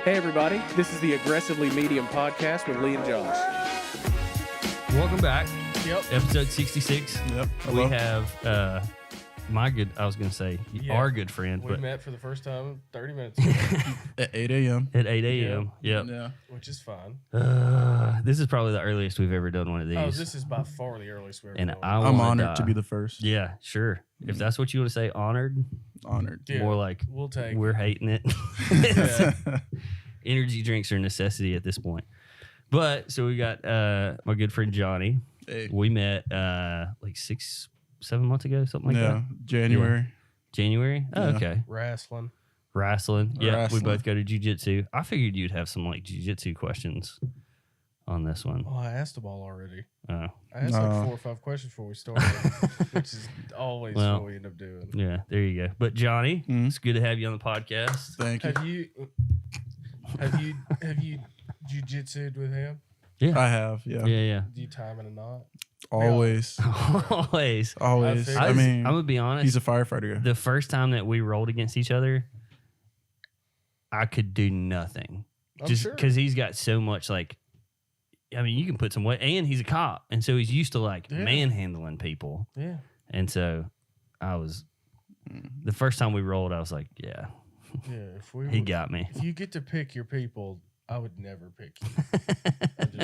Hey everybody, this is the Aggressively Medium podcast with Lee and Josh. Welcome back. Yep. Episode 66. Yep. We have our good friend. We met for the first time 30 minutes ago. At 8 a.m. At 8 a.m. Yep. Yeah. Which is fine. This is probably the earliest we've ever done one of these. Oh, this is by far the earliest we've ever And done. I'm honored to be the first. Yeah, sure. If that's what you want to say, honored. Honored. Yeah, more like we'll take we're hating it. Yeah. Energy drinks are a necessity at this point. But so we got my good friend Johnny. Hey. We met like 6-7 months ago, something like that. January. Yeah. January? Oh, Yeah. okay. Wrestling. Yeah, Wrestling. we both go to jiu-jitsu. I figured you'd have some like jiu-jitsu questions on this one. Oh, I asked them all already. Oh. I asked like 4 or 5 questions before we started, which is always what we end up doing. Yeah, there you go. But Johnny, Mhm. it's good to have you on the podcast. Thank you. Have you jiu-jitsu'd with him? Yeah. I have. Yeah. Yeah. Do you time in a knot? Always. Always. Always. I I mean, I'm going to be honest. he's a firefighter. The first time that we rolled against each other, I could do nothing. I'm Just sure. because he's got so much like, I mean, you can put some weight, and he's a cop. And so he's used to like manhandling people. Yeah. And so I was, the first time we rolled, I was like, yeah, Yeah. he got me. If you get to pick your people, I would never pick you.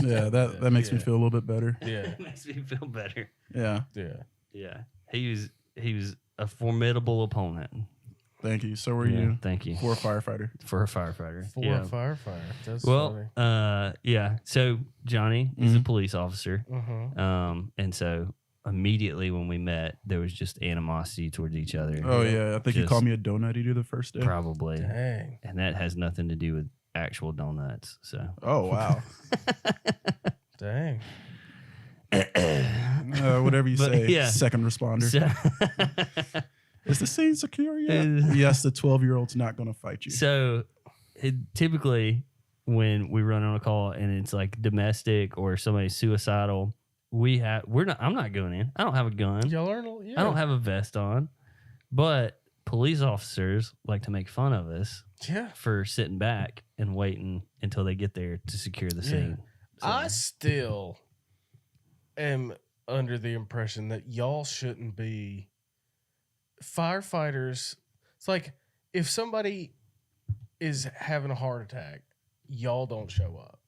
Yeah, that makes me feel a little bit better. Yeah. It makes me feel better. Yeah. Yeah. Yeah. He was a formidable opponent. Thank you. So were Yeah, you. thank you. For a firefighter. For a firefighter. For Yeah. a firefighter. That's Well, yeah. So Johnny is a police officer. funny. Uh-huh. And so immediately when we met, there was just animosity towards each other. Oh, yeah. I think you Just- called me a donut eater the first day. Probably. Dang. And that has nothing to do with actual donuts. So Oh, wow. Dang. Whatever you But, say. yeah. Second responder. so, Is the scene secure yet? Yes, the 12-year-old's not going to fight you. so typically when we run on a call and it's like domestic or somebody's suicidal, I'm not going in. I don't have a gun. Y'all learn. Yeah. I don't have a vest on. But police officers like to make fun of us Yeah. for sitting back and waiting until they get there to secure the scene. So, I still am under the impression that y'all shouldn't be firefighters. It's like if somebody is having a heart attack, y'all don't show up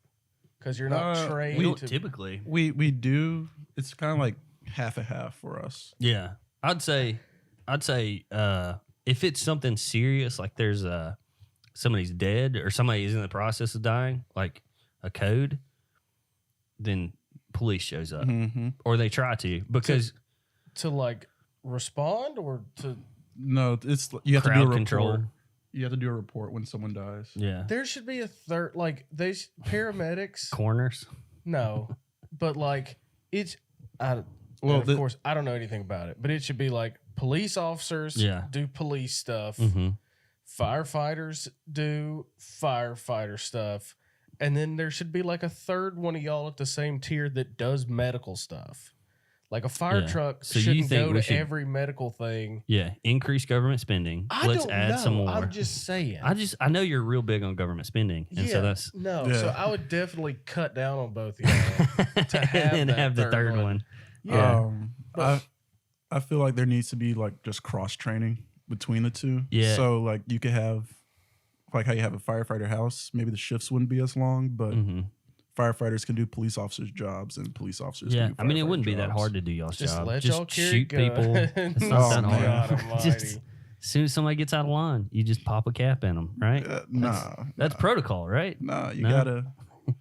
because you're not trained. we don't to, typically. We do. It's kind of like half a half for us. Yeah. I'd say if it's something serious, like there's somebody's dead or somebody is in the process of dying, like a code, then police shows up Mm-hmm. or they try to because to like respond or to. No, it's you have to do a crowd report. control. You have to do a report when someone dies. Yeah. There should be a third, like these paramedics. Corners. No, but like it's. Of course, I don't know anything about it, but it should be like police officers do police stuff, Mm-hmm. firefighters do firefighter stuff, and then there should be like a third one of y'all at the same tier that does medical stuff. Like a fire truck So you shouldn't think go we to should- every medical thing. Yeah. Increase government spending. Let's don't add know. some more. I'm just saying. I know you're real big on government spending. And so that's no. Yeah. So I would definitely cut down on both of y'all to have and that have the third one. Yeah. I feel like there needs to be like just cross training between the two. Yeah. So like you could have like how you have a firefighter house. Maybe the shifts wouldn't be as long, but Mm-hmm. firefighters can do police officers' jobs, and police officers. Yeah, can do I mean, it firefighter wouldn't be that jobs. hard to do y'all's Just job. let Just y'all carry shoot people. guns. It's not that Oh, hard. God almighty. Just, as soon as somebody gets out of line, you just pop a cap in them, right? That's protocol, right? You No? gotta.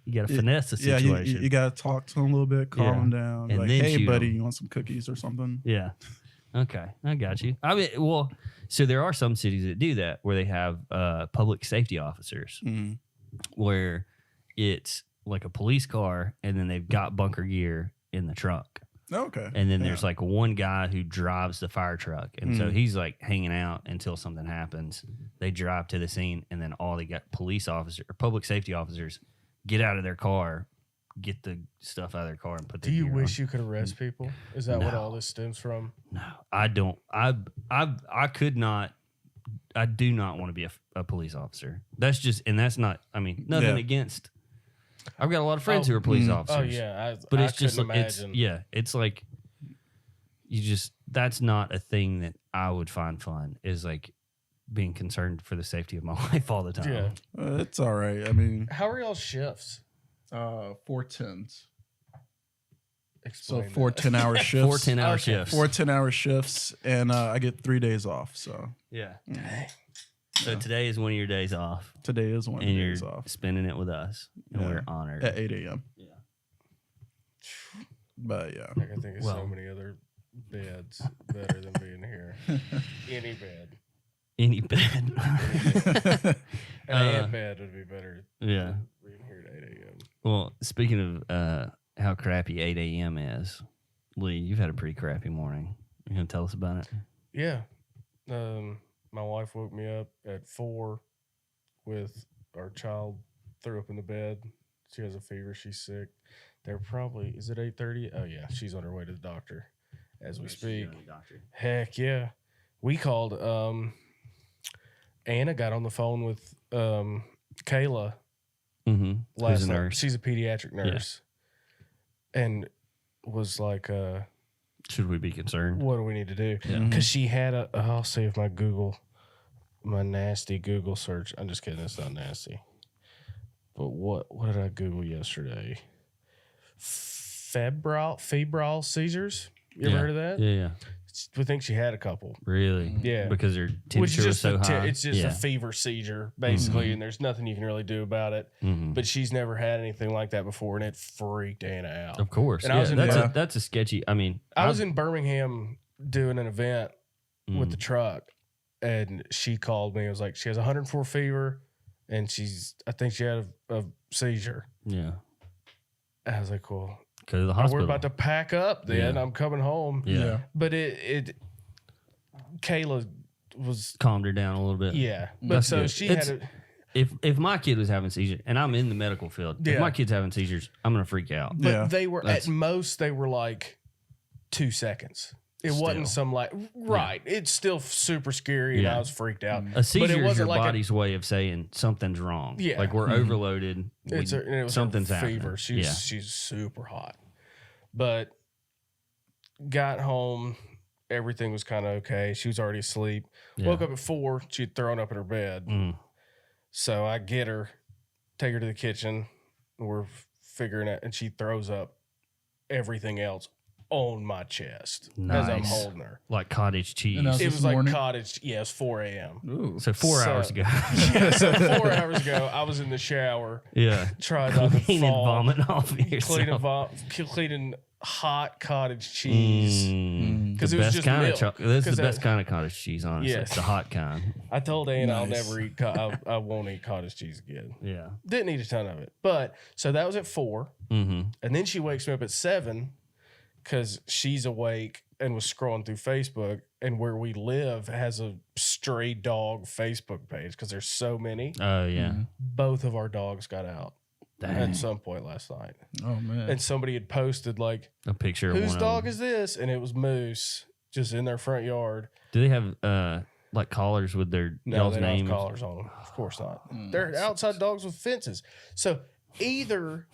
You got to finesse the Yeah, situation. you gotta talk to them a little bit, calm Yeah. them down. And Like, then hey, shoot buddy, 'em. you want some cookies or something? Yeah. Okay, I got you. I mean, well, so there are some cities that do that where they have public safety officers, Mm. where it's like a police car, and then they've got bunker gear in the trunk. Okay. And then there's like one guy who drives the fire truck. And so Mm. he's like hanging out until something happens. They drive to the scene, and then all they got police officers or public safety officers get out of their car, get the stuff out of their car, and put Do their you gear wish on. you could arrest people? Is that what No. all this stems from? No, I don't. I could not I do not want to be a police officer. That's just, and that's not. I mean, nothing Yeah. against. I've got a lot of friends who are police officers. Oh yeah, but I it's just couldn't it's imagine. it's like you just that's not a thing that I would find fun. Is like being concerned for the safety of my wife all the time. Yeah. It's all right. I mean, How are y'all shifts? 4 10s. So Explain 4 that. 10-hour shifts. 4 10-hour Okay. shifts. 4 10-hour shifts, and I get 3 days off. So Yeah. Dang. So today is one of your days off, today is one of and the you're days off spending it with us, and Yeah. we're honored. at 8 a.m. Yeah. But yeah, I can think of so Well. many other beds better than being here. Any bed. Any bed. An bed would be better Yeah. than being here at 8 a.m. Well, speaking of how crappy 8 a.m. is, Lee, you've had a pretty crappy morning. You gonna tell us about it? Yeah. My wife woke me up at 4 with our child threw up in the bed. She has a fever. She's sick. They're probably, is it 8:30? Oh, yeah. She's on her way to the doctor as we speak. Heck yeah. We called, Anna got on the phone with Kayla Mm-hmm. last Who's a night. nurse? She's a pediatric nurse. And was like, Should we be concerned? what do we need to do? Yeah. Mhm. Because she had I'll see if my nasty Google search. I'm just kidding. It's not nasty. But what did I Google yesterday? Febrile seizures. You ever heard of that? Yeah, yeah. We think she had a couple. Really? Yeah. Because her Which temperature is was just so high. it's just yeah. a fever seizure, basically, and there's nothing you can really do about it. Mhm. But she's never had anything like that before, and it freaked Anna out. Of course. And I yeah, was in- that's, Yeah. that's a sketchy. I mean, I was in Birmingham doing an event with the truck, and she called me. It was like, she has 104 fever, and I think she had a seizure. Yeah. I was like, well, Go to the we're hospital. about to pack up then. Yeah. I'm coming home. Yeah. But Kayla was, Calmed her down a little bit. yeah. But That's so good. she It's- had If my kid was having seizures, and I'm in the medical field, Yeah. if my kid's having seizures, I'm gonna freak out. but Yeah, they were, that's- at most, they were like 2 seconds. It wasn't Still. some like, right. It's still super scary, and Yeah. I was freaked out. A seizure is wasn't your like a- body's way of saying something's wrong. Yeah. Like we're overloaded. And it was something's her happening. fever. Yeah. She's super hot. But got home, everything was kind of okay. She was already asleep. Yeah. Woke up at 4. She'd thrown up in her bed. Mm. So I get her, take her to the kitchen. We're figuring it, and she throws up everything else on my chest as I'm Nice. holding her. Like cottage cheese. And I was- It This was like morning? cottage. Yeah, it's 4 a.m. Ooh. So 4 So- hours ago. Yeah, so 4 hours ago, I was in the shower yeah. trying not to Cleaning fall. vomit off of yourself. Cleaning hot cottage cheese. Because The it was best just kind milk. of This is 'Cause the best that- kind of cottage cheese, honestly. Yes. It's the hot kind. I told Ann I'll Nice. never eat. I won't eat cottage cheese again. Yeah. Didn't eat a ton of it, but so that was at 4, Mm-hmm. and then she wakes me up at 7 because she's awake and was scrolling through Facebook, and where we live has a stray dog Facebook page because there's so many. Oh, yeah. Both of our dogs got out Dang. at some point last night, Oh man. and somebody had posted like, A picture of "Whose one dog of them. is this?" And it was Moose, just in their front yard. Do they have like collars with their No, y'all's they don't names? have collars on them. Of course not. They're outside dogs with fences. So either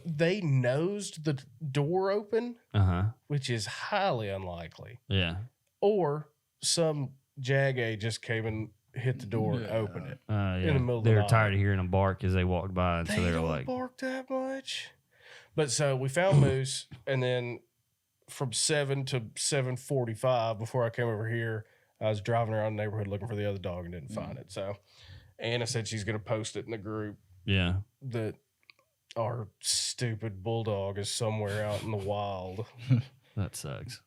they nosed the door open, Uh-huh. which is highly unlikely, Yeah. or some jag just came and hit the door and Yeah. opened it. Yeah. the middle of they the were night. tired of hearing them bark as they walked by, and so they were don't like, bark that much. But so we found Moose, and then from 7 to 7:45 before I came over here, I was driving around the neighborhood looking for the other dog and didn't find it. So Anna said she's going to post it in the group yeah. that our stupid bulldog is somewhere out in the wild. That sucks.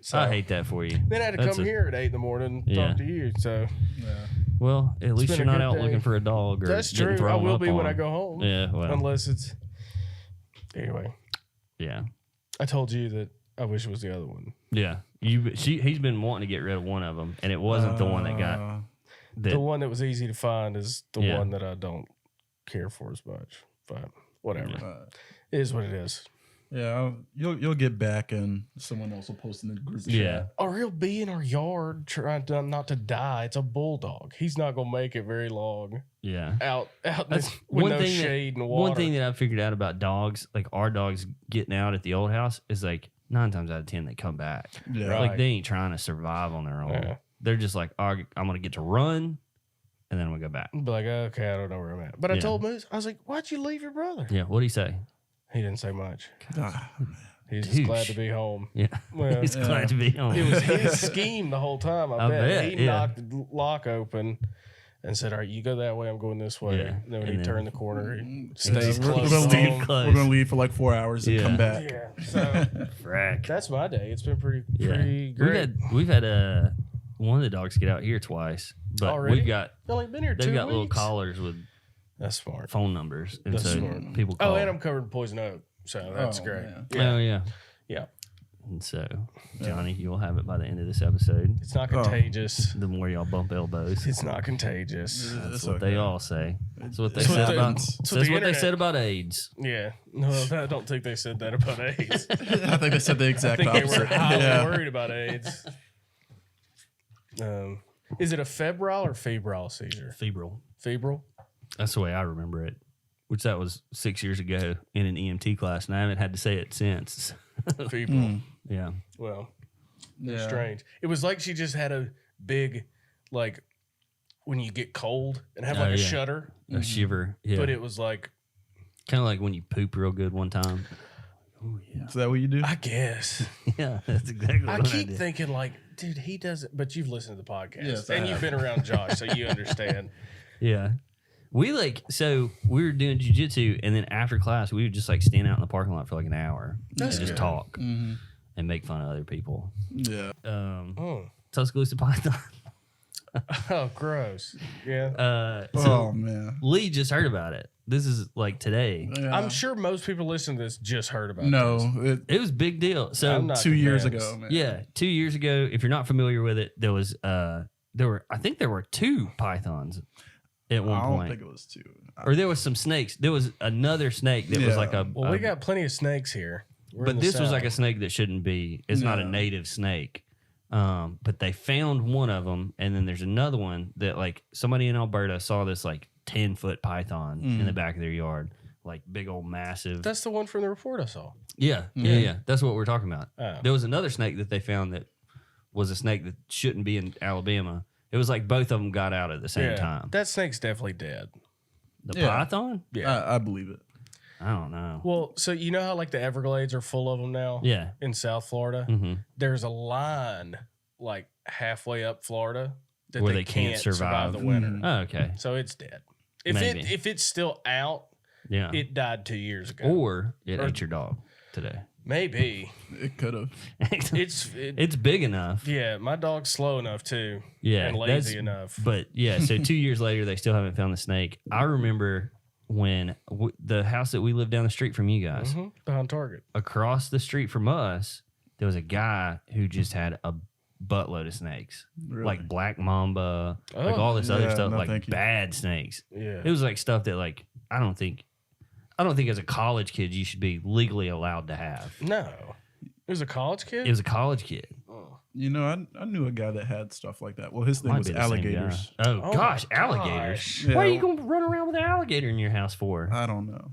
So I hate that for you. Then I had to That's come a- here at 8 in the morning and Yeah. talk to you. So yeah. Well, at least been you're a not good out day. looking for a dog or that's getting true. I thrown will up be when on. I go home. Yeah, well, Unless it's. Anyway, yeah. I told you that I wish it was the other one. Yeah. He's been wanting to get rid of one of them, and it wasn't the one that got that. The one that was easy to find is the Yeah. one that I don't care for as much. But whatever. Yeah. It is what it is. Yeah, you'll get back, and someone else will post in the group chat. Yeah. Or he'll be in our yard trying to not to die. It's a bulldog. He's not gonna make it very long Yeah. out That's with one no thing shade and water. One thing that I figured out about dogs, like our dogs getting out at the old house, is like 9 times out of 10 they come back. Yeah. Right. Like they ain't trying to survive on their own. Yeah. They're just like, oh, I'm gonna get to run, and then I'm gonna go back. Be like, okay, I don't know where I'm at. But I Yeah. told Moose, I was like, why'd you leave your brother? Yeah. What'd he say? He didn't say much. Ah, He's just glad to Douche. be home. Yeah. Well, He's glad to be home. it was his scheme the whole time. I I bet. bet, He yeah. knocked the lock open and said, all right, you go that way, I'm going this way. Yeah. And then when And he then- turned the corner, he yeah, stays we're close. gonna to leave. home. Close. We're gonna leave for like 4 hours and Yeah. come back. Yeah. So Frack. that's my day. It's been pretty Yeah. great. We've had one of the dogs get out here twice, but Already? we've got You've only been here 2 they've got weeks. little collars with That's smart. phone numbers, and That's so smart. people call. Oh, and I'm covered in poison oak. So that's Oh, great. man. Oh yeah. Yeah. And so, Johnny, you'll have it by the end of this episode. It's not contagious. The more y'all bump elbows, It's not contagious. that's It's what they okay. all say. That's what they It's said what about. the- That's what what the they internet- said about AIDS. Yeah. No, I don't think they said that about AIDS. I think they said the I exact think they opposite. were highly Yeah. worried about AIDS. Is it a febrile or febrile seizure? Febrile. Febrile? That's the way I remember it. Which that was 6 years ago in an EMT class, and I haven't had to say it since. Febrile. Yeah. Well, Yeah. strange. It was like she just had a big, like, when you get cold and have like Oh, a yeah. shudder, A shiver. Yeah. but it was like, Kind of like when you poop real good one time. Oh yeah. Is that what you do? I guess. Yeah, that's exactly I what I keep did. thinking like, dude, he doesn't. But you've listened to the podcast, Yes, I and you've have. been around Josh, so you understand. Yeah. We we were doing jujitsu, and then after class, we would just like stand out in the parking lot for like an hour That's and just good. talk Mm-hmm. and make fun of other people. Yeah. Oh, Tuscaloosa Python. oh, gross. Yeah, So Oh man. Lee just heard about it. This is like today. Yeah. I'm sure most people listening to this just heard about. this. No, It was a big deal. So I'm not 2 years convinced. ago, man. yeah, 2 years ago. If you're not familiar with it, there was I think there were 2 pythons at one I don't point. think it was 2. Or there was some snakes. There was another snake that was Yeah. like a. Well, we got plenty of snakes here. We're in but the this was like a South. snake that shouldn't be. It's not a No. native snake. But they found one of them, and then there's another one that like somebody in Alberta saw this like 10-foot python in the back of their yard, like big old massive. That's the one from the report I saw. Yeah. That's what we're talking about. Oh. There was another snake that they found that was a snake that shouldn't be in Alabama. It was like both of them got out at the same time. That snake's definitely dead. The Yeah. python? Yeah. I believe it. I don't know. Well, so you know how like the Everglades are full of them now? Yeah. In South Florida, hmm there's a line like halfway up Florida that Where they they can't survive. the winter. Mhm. Oh, okay. So it's dead. If Maybe. if it's still out, Yeah. it died 2 years ago. Or it Or- ate your dog today. Maybe It could have. it's big enough. yeah. My dog's slow enough too, Yeah. and lazy enough. But yeah, so 2 years later, they still haven't found the snake. I remember when the house that we lived down the street from you guys, Behind Target. across the street from us, there was a guy who just had a buttload of snakes, Really? like black mamba, like Oh, all this other yeah, stuff, no, like thank you. bad snakes. Yeah. It was like stuff that like I don't think as a college kid you should be legally allowed to have. No. It was a college kid? It was a college kid. You know, I knew a guy that had stuff like that. Well, his thing Might was be the same guy. alligators. Oh, Oh gosh, my alligators. gosh. Why are Yeah. you going to run around with an alligator in your house for? I don't know.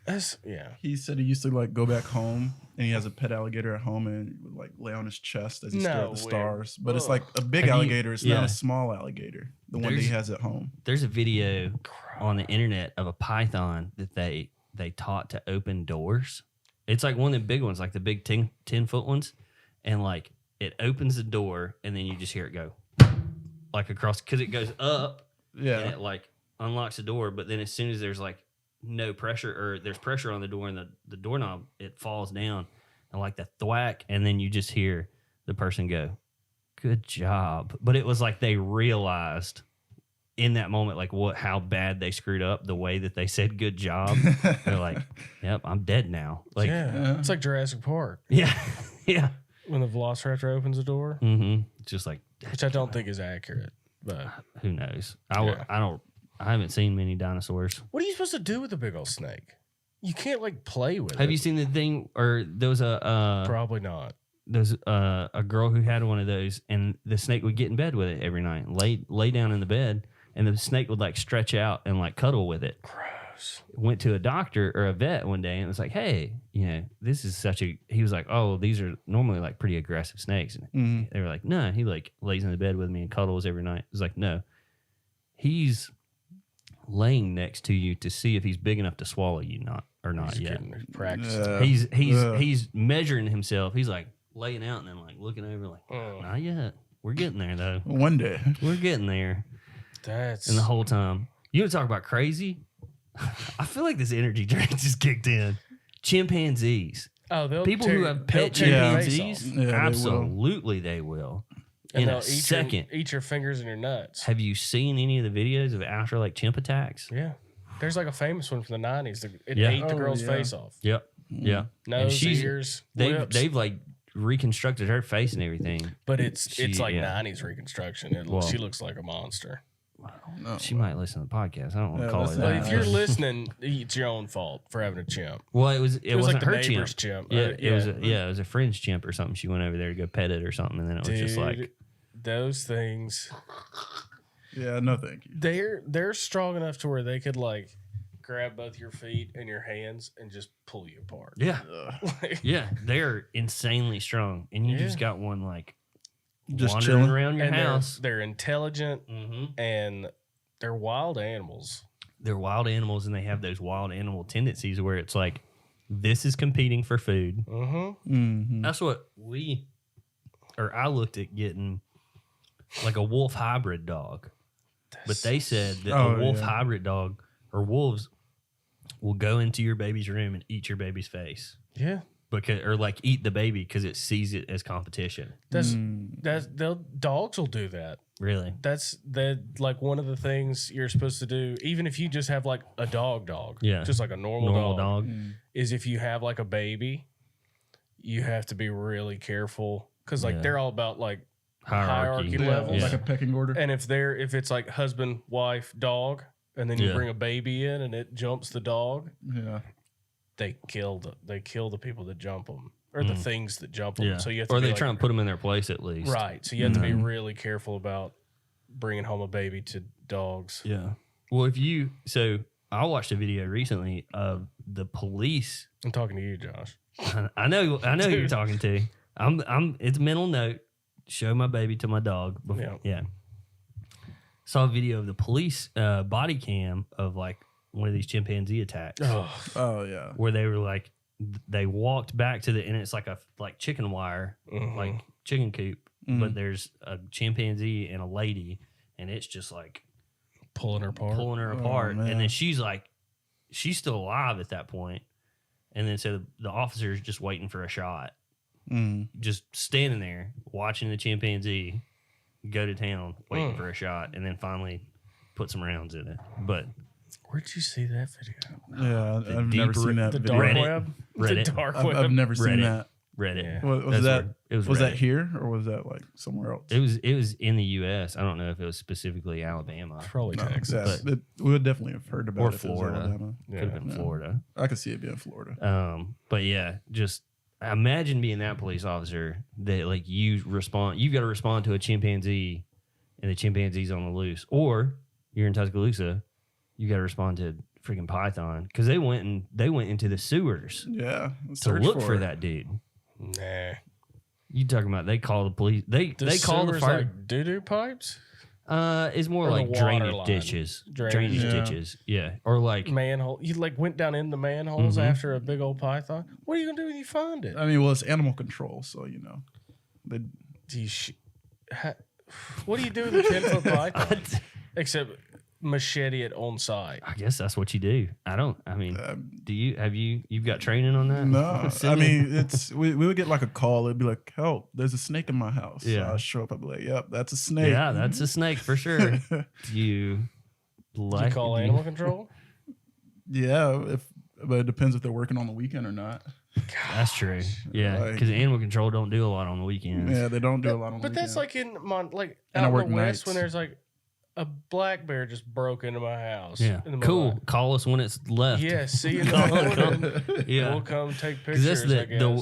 That's, yeah. He said he used to like go back home and he has a pet alligator at home and would like lay on his chest as he stared No at the way. stars. But it's Ugh. like a big Have you- alligator. It's yeah. not a small alligator. The one that he There's- has at home. There's a video on the internet of a python that they taught to open doors. It's like one of the big ones, like the big 10-foot ones. And like it opens the door and then you just hear it go like across because it goes up and Yeah. it like unlocks the door. But then as soon as there's like no pressure or there's pressure on the door and the doorknob, it falls down and like the thwack. And then you just hear the person go, "Good job." But it was like they realized in that moment, like how bad they screwed up the way that they said "good job." They're like, "Yep, I'm dead now." Like, yeah. It's like Jurassic Park yeah, yeah. when the Velociraptor opens the door, Mm-hmm. It's just like, which I don't think is accurate. But who knows? Yeah. I haven't seen many dinosaurs. what are you supposed to do with a big old snake? You can't like play with it. Have you seen the thing? Or there was Probably not. there's a girl who had one of those, and the snake would get in bed with it every night, lay down in the bed, and the snake would like stretch out and like cuddle with it. Gross. Went to a doctor or a vet one day, and it was like, hey, this is such a. He was like, oh, these are normally like pretty aggressive snakes. And they were like, no, he like lays in the bed with me and cuddles every night. It was like, no, he's laying next to you to see if he's big enough to swallow you, not He's yet. getting practiced. He's measuring himself. He's like laying out and then like looking over like, not yet. We're getting there though. One day. We're getting there. That's And the whole time, you want to talk about crazy? I feel like this energy drink just kicked in. Chimpanzees. they'll People who have pet they'll tear your face chimpanzees, off. Yeah, they will. absolutely they will. and In they'll a second. eat your fingers and your nuts. Have you seen any of the videos of after like chimp attacks? Yeah, there's like a famous one from the '90s. It Yeah. ate the Oh, girl's yeah. face off. Yep. Yeah. And Nose, ears, lips. they've like reconstructed her face and everything. But it's like yeah. 90s reconstruction. Well- she looks like a monster. No. She might listen to the podcast. I don't want to Yeah, call it that's Well, that. if you're listening, it's your own fault for having a chimp. Well, it It was wasn't like the her neighbor's chimp. chimp. Yeah, it was a friend's chimp or something. She went over there to go pet it or something, and then it was just like, Dude, those things. Yeah, no thank you. They're strong enough to where they could like grab both your feet and your hands and just pull you apart. yeah, Like, yeah, they're insanely strong, and you Yeah. just got one like Just wandering chilling. around your and house. they're intelligent Mm-hmm. and they're wild animals. They're wild animals, and they have those wild animal tendencies where it's like, this is competing for food. Mm-hmm. Mm-hmm. That's what I looked at getting like a wolf hybrid dog. But they said that Oh, a wolf yeah. hybrid dog or wolves will go into your baby's room and eat your baby's face. Yeah. Or like eat the baby because it sees it as competition. Dogs will do that. Really? That's like one of the things you're supposed to do, even if you just have like a dog, Yeah. just like a normal dog, Mm. is if you have like a baby, you have to be really careful because like Yeah. they're all about like Hierarchy. hierarchy Yeah, levels. like a pecking order. And if it's like husband, wife, dog, and then you Yeah. bring a baby in and it jumps the dog, Yeah. they kill the people that jump them or the things that jump them. Yeah. So you have to Or be they like, try and put them in their place at least. right. So you have to be really careful about bringing home a baby to dogs. Yeah. Well, I watched a video recently of the police. I'm talking to you, Josh. I know who you're Dude. talking to. It's mental note. Show my baby to my dog. Yeah. Saw a video of the police body cam of like one of these chimpanzee attacks Oh yeah. where they were like, they walked back to and it's like a chicken wire, Mhm. like chicken coop, but there's a chimpanzee and a lady, and it's just like pulling her apart. pulling her Oh, apart. man. And then she's still alive at that point. And then so the officer's just waiting for a shot, Mm. just standing there watching the chimpanzee go to town, waiting for a shot, and then finally put some rounds in it. But Where'd you see that video? Yeah, I've deep never seen that The video. dark Reddit. web. Reddit. The dark I've web. never seen Reddit. that. Reddit. Yeah. Was That's that where- it was that Reddit. here or was that like somewhere else? It was in the U.S. I don't know if it was specifically Alabama. Probably No, Texas. yeah, we would definitely have heard about Or it if it was Florida. Alabama. Could have been Yeah. Florida. I could see it being Florida. But yeah, just imagine being that police officer that like you've got to respond to a chimpanzee, and the chimpanzee's on the loose, or you're in Tuscaloosa, you got to respond to freaking python because they went into the sewers Yeah, to search look for it. that dude. Nah. You talking about they call the police? They call the sewers fire. like doo-doo pipes? It's more or the like water drainage line. ditches, Drainage. drainage Yeah. ditches, yeah, or like Manhole. You like went down in the manholes Mhm. after a big old python? What are you gonna do when you find it? I mean, well, it's animal control, so you know. They, Do you what do you do with a 10-foot python? Except machete it on site. I guess that's what you do. um, You've got training on that? no, Send I me- mean, it's we would get like a call. It'd be like, "Help! There's a snake in my house." Yeah. So I'll show up. I'd be like, "Yep, that's a snake." yeah, that's a snake for sure. Do you Do like? you call animal control? Yeah, but it depends if they're working on the weekend or not. That's true. Yeah, Like- because animal control don't do a lot on the weekends. Yeah, they don't do a lot on. But the that's weekend. like in And I out work in the west nights. when there's like a black bear just broke into my house. Yeah. in the middle Cool. of- Call us when it's left. Yeah, see you in the Come, morning. Yeah. We'll come take 'Cause pictures.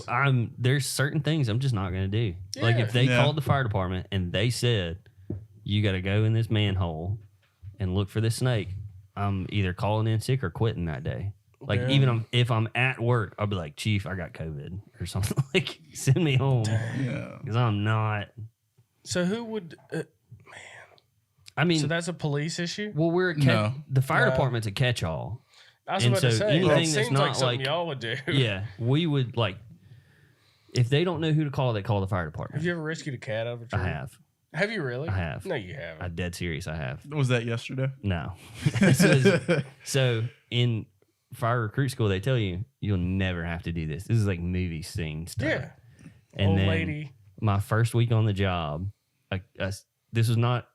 I guess. there's certain things I'm just not going to do. Like Yeah. if they Yeah. called the fire department and they said, you got to go in this manhole and look for this snake, I'm either calling in sick or quitting that day. Like Yeah. even if I'm at work, I'll be like, Chief, I got COVID or something. Like send me home Yeah. because I'm not. So who would? I mean, So that's a police issue. well, No. the fire No. department's a catch-all. I was and about to so say anything that that's seems not like something like- y'all would do. Yeah, we would like if they don't know who to call, they call the fire Have department. you ever rescued a cat out of a tree? I have. Have you really? I have. No, you haven't. I'm dead serious. I have. Was that yesterday? No. So in fire recruit school, they tell you you'll never have to do this. This is like movie scene stuff. Yeah. And Old then lady. my first week on the job, this was not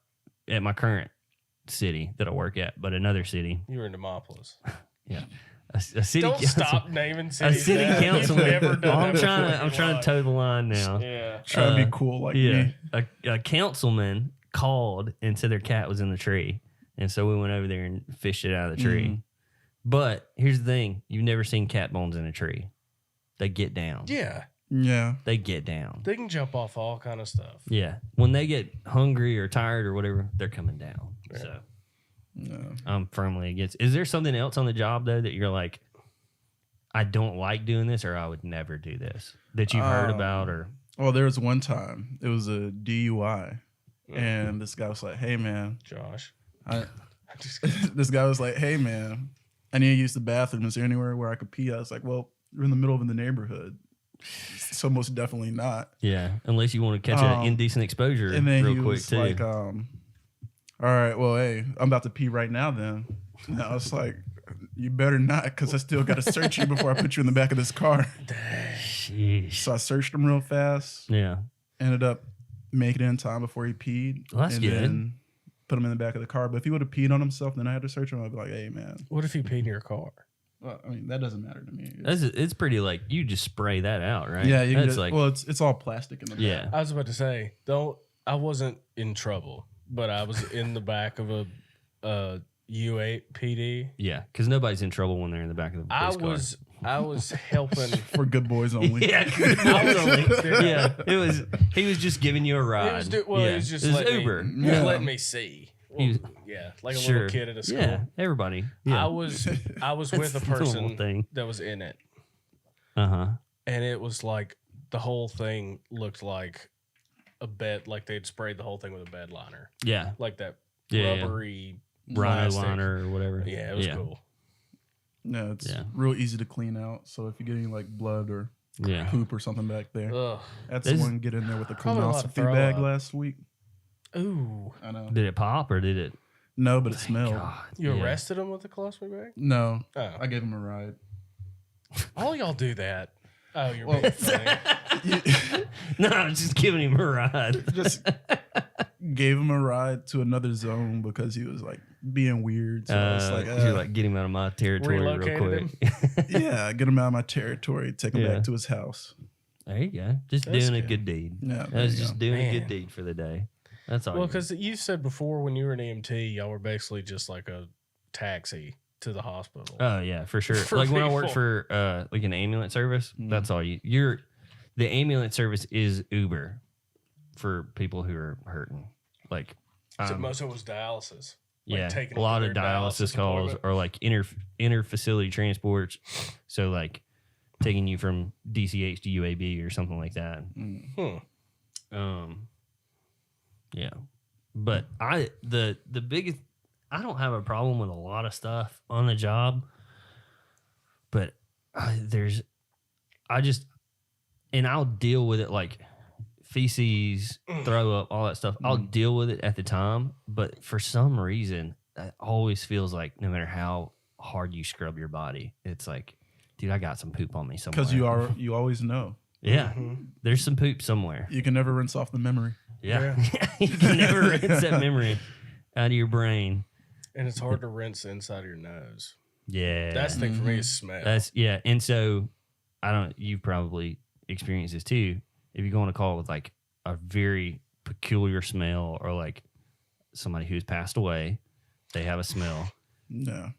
at my current city that I work at, but another city. You were in Demopolis. Yeah. A city Don't council. stop naming A cities. city now. You've councilman. never done I'm that trying before to in I'm your trying to life. toe the line now. Yeah. Trying to be cool like Yeah, me. a councilman called and said their cat was in the tree, and so we went over there and fished it out of the tree. Mhm. But here's the thing: you've never seen cat bones in a tree. They get down. Yeah. Yeah. They get down. They can jump off all kind of stuff. Yeah, when they get hungry or tired or whatever, they're coming down. Yeah. So No. I'm firmly against. Is there something else on the job though that you're like, I don't like doing this, or I would never do this that you've heard about, or Well, there was one time. It was a DUI. Mm. And this guy was like, hey, man. Josh. I, I'm just this guy was like, hey, man, I need to use the bathroom. Is there anywhere where I could pee? I was like, well, we're in the middle of the neighborhood. So most definitely not. yeah, unless you want to catch an indecent exposure And then real he quick was too. like, all right, well, hey, I'm about to pee right now then. And I was like, you better not, because I still got to search you before I put you in the back of this car. Sheesh. So I searched him real fast. Yeah. Ended up making it in time before he peed. Well, that's and good. Then put him in the back of the car. But if he would have peed on himself, then I had to search him. I'd be like, hey, man. What if he peed in your car? Well, I mean, that doesn't matter to me. It's pretty like you just spray that out, right? Yeah, you can That's just, like well, it's all plastic in the back. yeah. I was about to say, I wasn't in trouble, but I was in the back of a U8 PD. Yeah, because nobody's in trouble when they're in the back of the police I was helping. For good boys only. car. Yeah, yeah. He was just giving you a ride. He was, he yeah. was just it was letting Uber. Me, he was Yeah. letting me see. He was- Yeah, like a Sure. little kid at a school. Yeah, everybody. Yeah. I was with a That's the normal person thing. that was in it, Uh-huh. and it was like the whole thing looked like a bed, like they'd sprayed the whole thing with a bed liner, Yeah. like that Yeah. rubbery Rhino plastic. liner or whatever. Yeah, it was cool. No, it's Yeah. real easy to clean out. So if you get any like blood or Yeah. poop or something back there, Ugh. that's This- the one get in there with the Probably a lot of colonoscopy throw bag up. last week. Ooh, I know. Did it pop or did it? No, but it smelled. God, you yeah. arrested him with the colostomy bag? No, Oh, I gave him a ride. all y'all do that. Oh, you're Well- being funny. No, I was just giving him a ride. Just gave him a ride to another zone because he was like being weird. So I was like, you're like, get him out of my territory real Relocated quick. yeah, get him out of my territory, take him Yeah. back to his house. There you go. Just That's doing a good. good deed. Yeah, I there was you just go. doing a Man. good deed for the day. That's all. Well, you did. because you said before when you were an EMT, y'all were basically just like a taxi to the hospital. Oh yeah, for sure. For Like when I worked people. for like an ambulance service, that's all you're the ambulance service is Uber for people who are hurting. Like So most of it was dialysis. Like yeah, taking a them lot to of their dialysis calls appointment. or like inter facility transports. So like taking you from DCH to UAB or something like that. Yeah. But the biggest I don't have a problem with a lot of stuff on the job, but I'll deal with it like feces, throw up, all that stuff. I'll deal with it at the time, but for some reason, it always feels like no matter how hard you scrub your body, it's like, dude, I got some poop on me somewhere. Because you always know. yeah, Mm-hmm. there's some poop somewhere. You can never rinse off the memory. Yeah, you can never rinse that memory out of your brain. And it's hard to rinse the inside of your nose. Yeah, That's the thing for me is smell. That's yeah, and so you've probably experienced this too. If you go on a call with like a very peculiar smell or like somebody who's passed away. They have a smell. Yeah.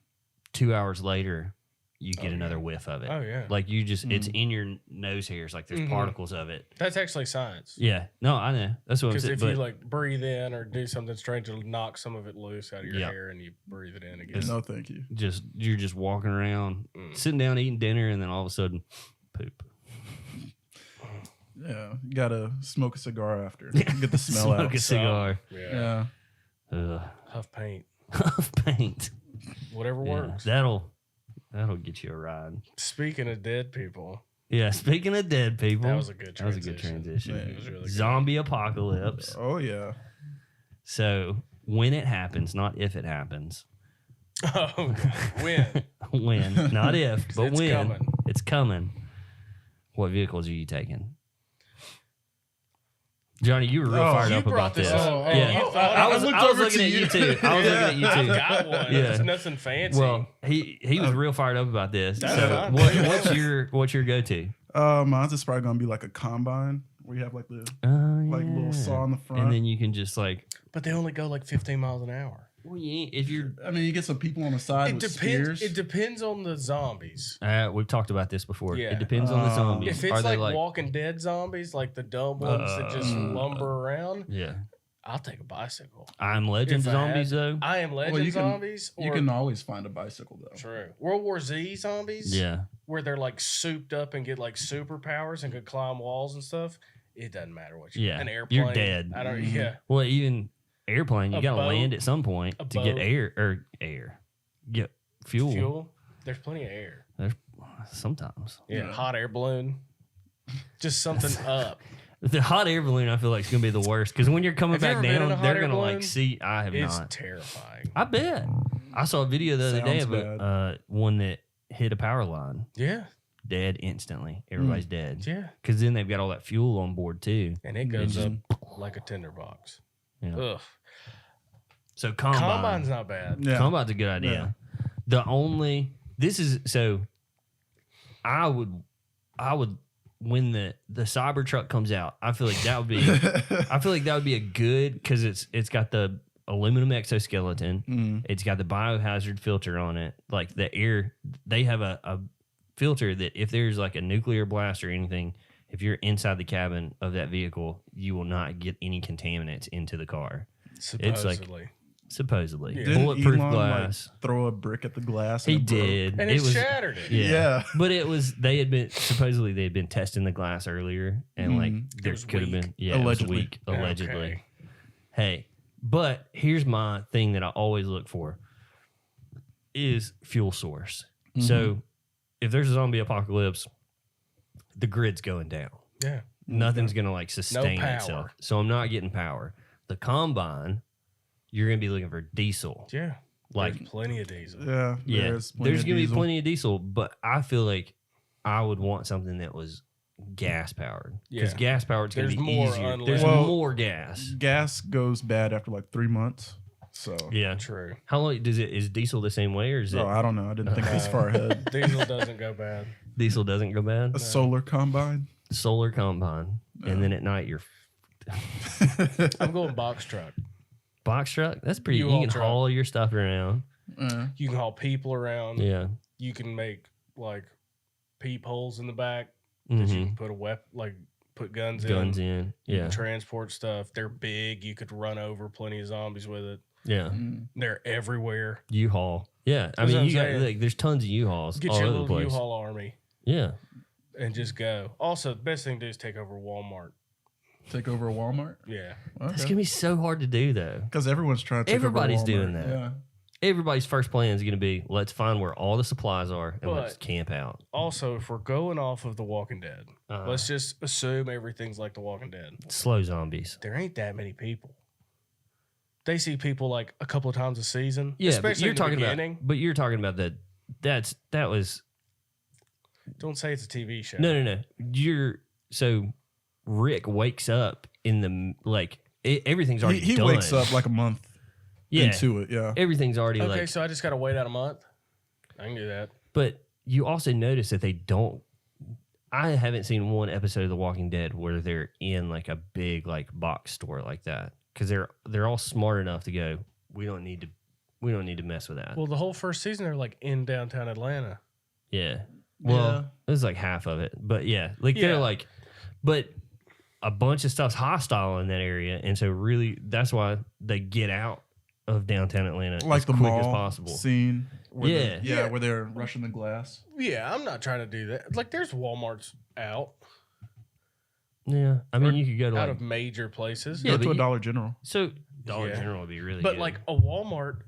2 hours later, you get another whiff of it. Oh, yeah. Like you just, it's in your nose hairs. Like there's particles of it. That's actually science. Yeah. No, I know. That's what I'm Because saying. if But you like breathe in or do something strange, it'll knock some of it loose out of your hair and you breathe it in again. No, thank you. you're just walking around, sitting down eating dinner, and then all of a sudden, poop. Yeah, you gotta smoke a cigar after. Get the smell out. Smoke a cigar. Yeah. Yeah. Huff paint. Huff paint. Whatever Yeah, works. that'll get you a ride. Speaking of dead people, Yeah, speaking of dead people, that was a good transition. Man, It was really good. Zombie apocalypse. Oh yeah. So when it happens, not if it happens. Oh, when? When, not if, but It's when. coming. It's coming. What vehicles are you taking? Johnny, you were real fired you up brought about this this. up. Yeah. You thought I was looked looking over to at you. you too. I was looking at you I've too. got one. Yeah. It's nothing fancy. Well, he was real fired up about this. That's So fine. what's your go to? Mine's is probably gonna be like a combine where you have like the little saw on the front. and then you can just like. But they only go like 15 miles an hour. Well, if you're. I mean, you get some people on the side with spears. It depends on the zombies. We've talked about this before. Yeah. It depends on the zombies. If it's Are they like Walking Dead zombies, like the dumb ones that just lumber around, Yeah. I'll take a bicycle. I'm Legend If I zombies had- though. I am Legend you can- zombies. You or- can always find a bicycle though. True. World War Z zombies. Yeah. Where they're like souped up and get like superpowers and could climb walls and stuff. It doesn't matter what you. Yeah, An airplane. you're dead. I don't. Yeah. Well, even airplane, you A got to boat. land at some point A to get boat. air. Get fuel. Fuel. There's plenty of air. There's sometimes Yeah. Hot air balloon. Just something up. the hot air balloon. I feel like is gonna be the worst because when you're coming Have you back ever been in a down, hot they're air gonna balloon? like see. I have It's not. terrifying. I bet. I saw a video the other day Sounds of one that hit a power line, Yeah. dead instantly. Everybody's dead. Yeah. Because then they've got all that fuel on board too. And it goes just- up like a tinderbox. Yeah. Ugh. So Combine's not bad. Yeah. Combine's a good idea. The only I would when the Cybertruck comes out, I feel like that would be a good because it's got the aluminum exoskeleton, it's got the biohazard filter on it, like the air. They have a filter that if there's like a nuclear blast or anything, if you're inside the cabin of that vehicle, you will not get any contaminants into the car. Supposedly. Supposedly, Yeah. Didn't bulletproof Elon, glass. Like, throw a brick at the glass? He and it broke? did, And it it was shattered it. yeah. But it was they had been testing the glass earlier, and like there was could have weak. been it was Allegedly. weak allegedly. Okay. Hey, but here's my thing that I always look for is fuel source. So if there's a zombie apocalypse, the grid's going down. Yeah. Nothing's gonna like sustain power. itself. So I'm not getting power. The combine, you're gonna be looking for diesel. Yeah. Like There's plenty of diesel. Yeah. yeah, There's there's gonna be diesel. plenty of diesel, but I feel like I would want something that was gas powered because Yeah. gas powered is gonna There's be more easier. There's Well, more gas. Gas goes bad after like 3 months. So Yeah. True. How long is diesel the same way or is it I don't know. I didn't think this far ahead. Diesel doesn't go bad. diesel doesn't go bad? A solar combine. Solar combine, and then at night you're I'm going box truck. box truck. That's pretty. You U-Haul can truck. haul your stuff around. You can haul people around. Yeah. You can make like peepholes in the back that you Mhm. can put a weapon, like put guns, Guns in. in. You Yeah. can transport stuff. They're big. You could run over plenty of zombies with it. Yeah. They're everywhere. U-Haul. Yeah. I That's what mean, I'm you got saying. like there's tons of U-Hauls Get all your over the little place. U-Haul army Yeah. and just go. Also, the best thing to do is take over Walmart. Take over a Walmart. Yeah. That's gonna be so hard to do though. Because everyone's trying to take Everybody's over Walmart. doing that. Yeah. Everybody's first plan is gonna be let's find where all the supplies are and let's But- camp out. Also, if we're going off of The Walking Dead, Uh-huh. let's just assume everything's like The Walking Dead. Slow zombies. There ain't that many people. They see people like a couple of times a season. Yeah, but especially you're in the talking beginning. about. But you're talking about that. That was Don't say it's a TV show. no. You're so Rick wakes up in the like everything's already He done. wakes up like a month yeah, into it. Yeah. everything's already Okay, like. so I just got to wait out a month. I can do that. But you also notice that they don't. I haven't seen one episode of The Walking Dead where they're in like a big like box store like that. because they're all smart enough to go. We don't need to mess with that. Well, the whole first season they're like in downtown Atlanta. Yeah. Well, it was like half of it, but yeah, like they're like, but a bunch of stuff's hostile in that area, and so really that's why they get out of downtown Atlanta Like as the quick mall as possible. scene. Where Yeah. where they're rushing the glass. Yeah, I'm not trying to do that. Like, there's Walmarts out Yeah, I mean, you could go to out like of major places. Yeah, Go but to a you- Dollar General. so Dollar Yeah. General would be really But good. like a Walmart,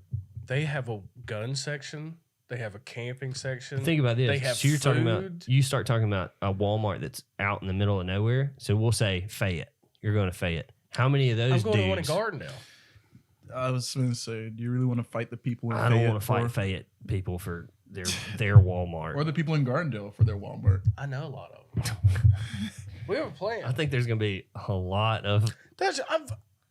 they have a gun section. They have a camping section. Think about this. They have so you're talking about food. you start talking about a Walmart that's out in the middle of nowhere. So we'll say Fayette. You're going to Fayette. How many of those I'm going to one in dudes? Gardendale. I was going to say, do you really want to fight the people in I don't Fayette want to fight for- Fayette people for their Walmart. or the people in Gardendale for their Walmart? I know a lot of them. We have a plan. I think there's going to be a lot of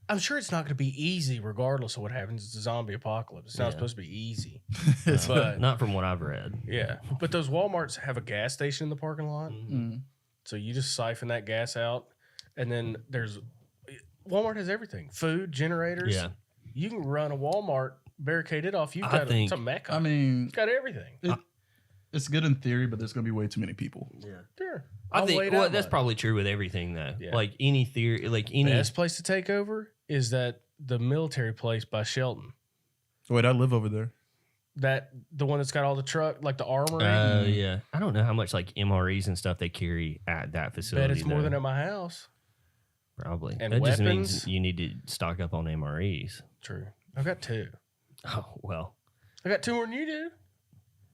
I'm sure it's not going to be easy regardless of what happens. It's a zombie apocalypse. It's not Yeah. supposed to be easy. It's But not from what I've read. yeah, but those Walmarts have a gas station in the parking lot. Mm. So you just siphon that gas out, and then Walmart has everything: food, generators. Yeah. You can run a Walmart, barricade it off. You've I got think- it's a mecca. I mean, You've got everything. it's good in theory, but there's going to be way too many people. Yeah. Sure. I I'll think wait well, out that's mine. probably true with everything though. Yeah. Like any theory, like any Best place to take over is the military place by Shelton. Wait, I live over there. The one that's got all the truck, like the armory. yeah. I don't know how much like MREs and stuff they carry at that facility. Bet it's more though. than at my house. Probably. and that just weapons. means you need to stock up on MREs. True. I've got 2. Oh well, I got 2 more than you do.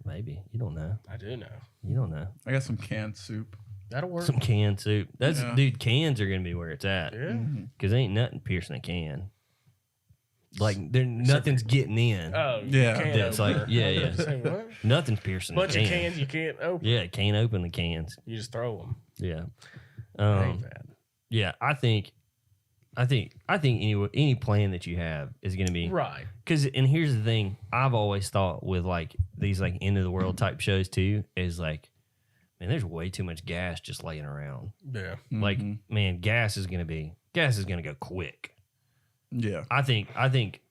maybe you don't know. I do know. You don't know. I got some canned soup. That'll work. Some canned soup. That's Yeah. dude. Cans are gonna be where it's at Yeah. because ain't nothing piercing a can. Like nothing's getting in. Oh, Yeah. Can That's like opener. yeah, yeah. Say what? Nothing's piercing Bunch the of can. cans you can't open. Yeah, can't open the cans. You just throw them. Yeah. Ain't bad. Yeah, I think any plan that you have is going to be Right. because. And here's the thing: I've always thought with like these like end of the world type shows too is like, man, there's way too much gas just laying around. Yeah. Like, Mhm. man, gas is going to go quick. Yeah. I think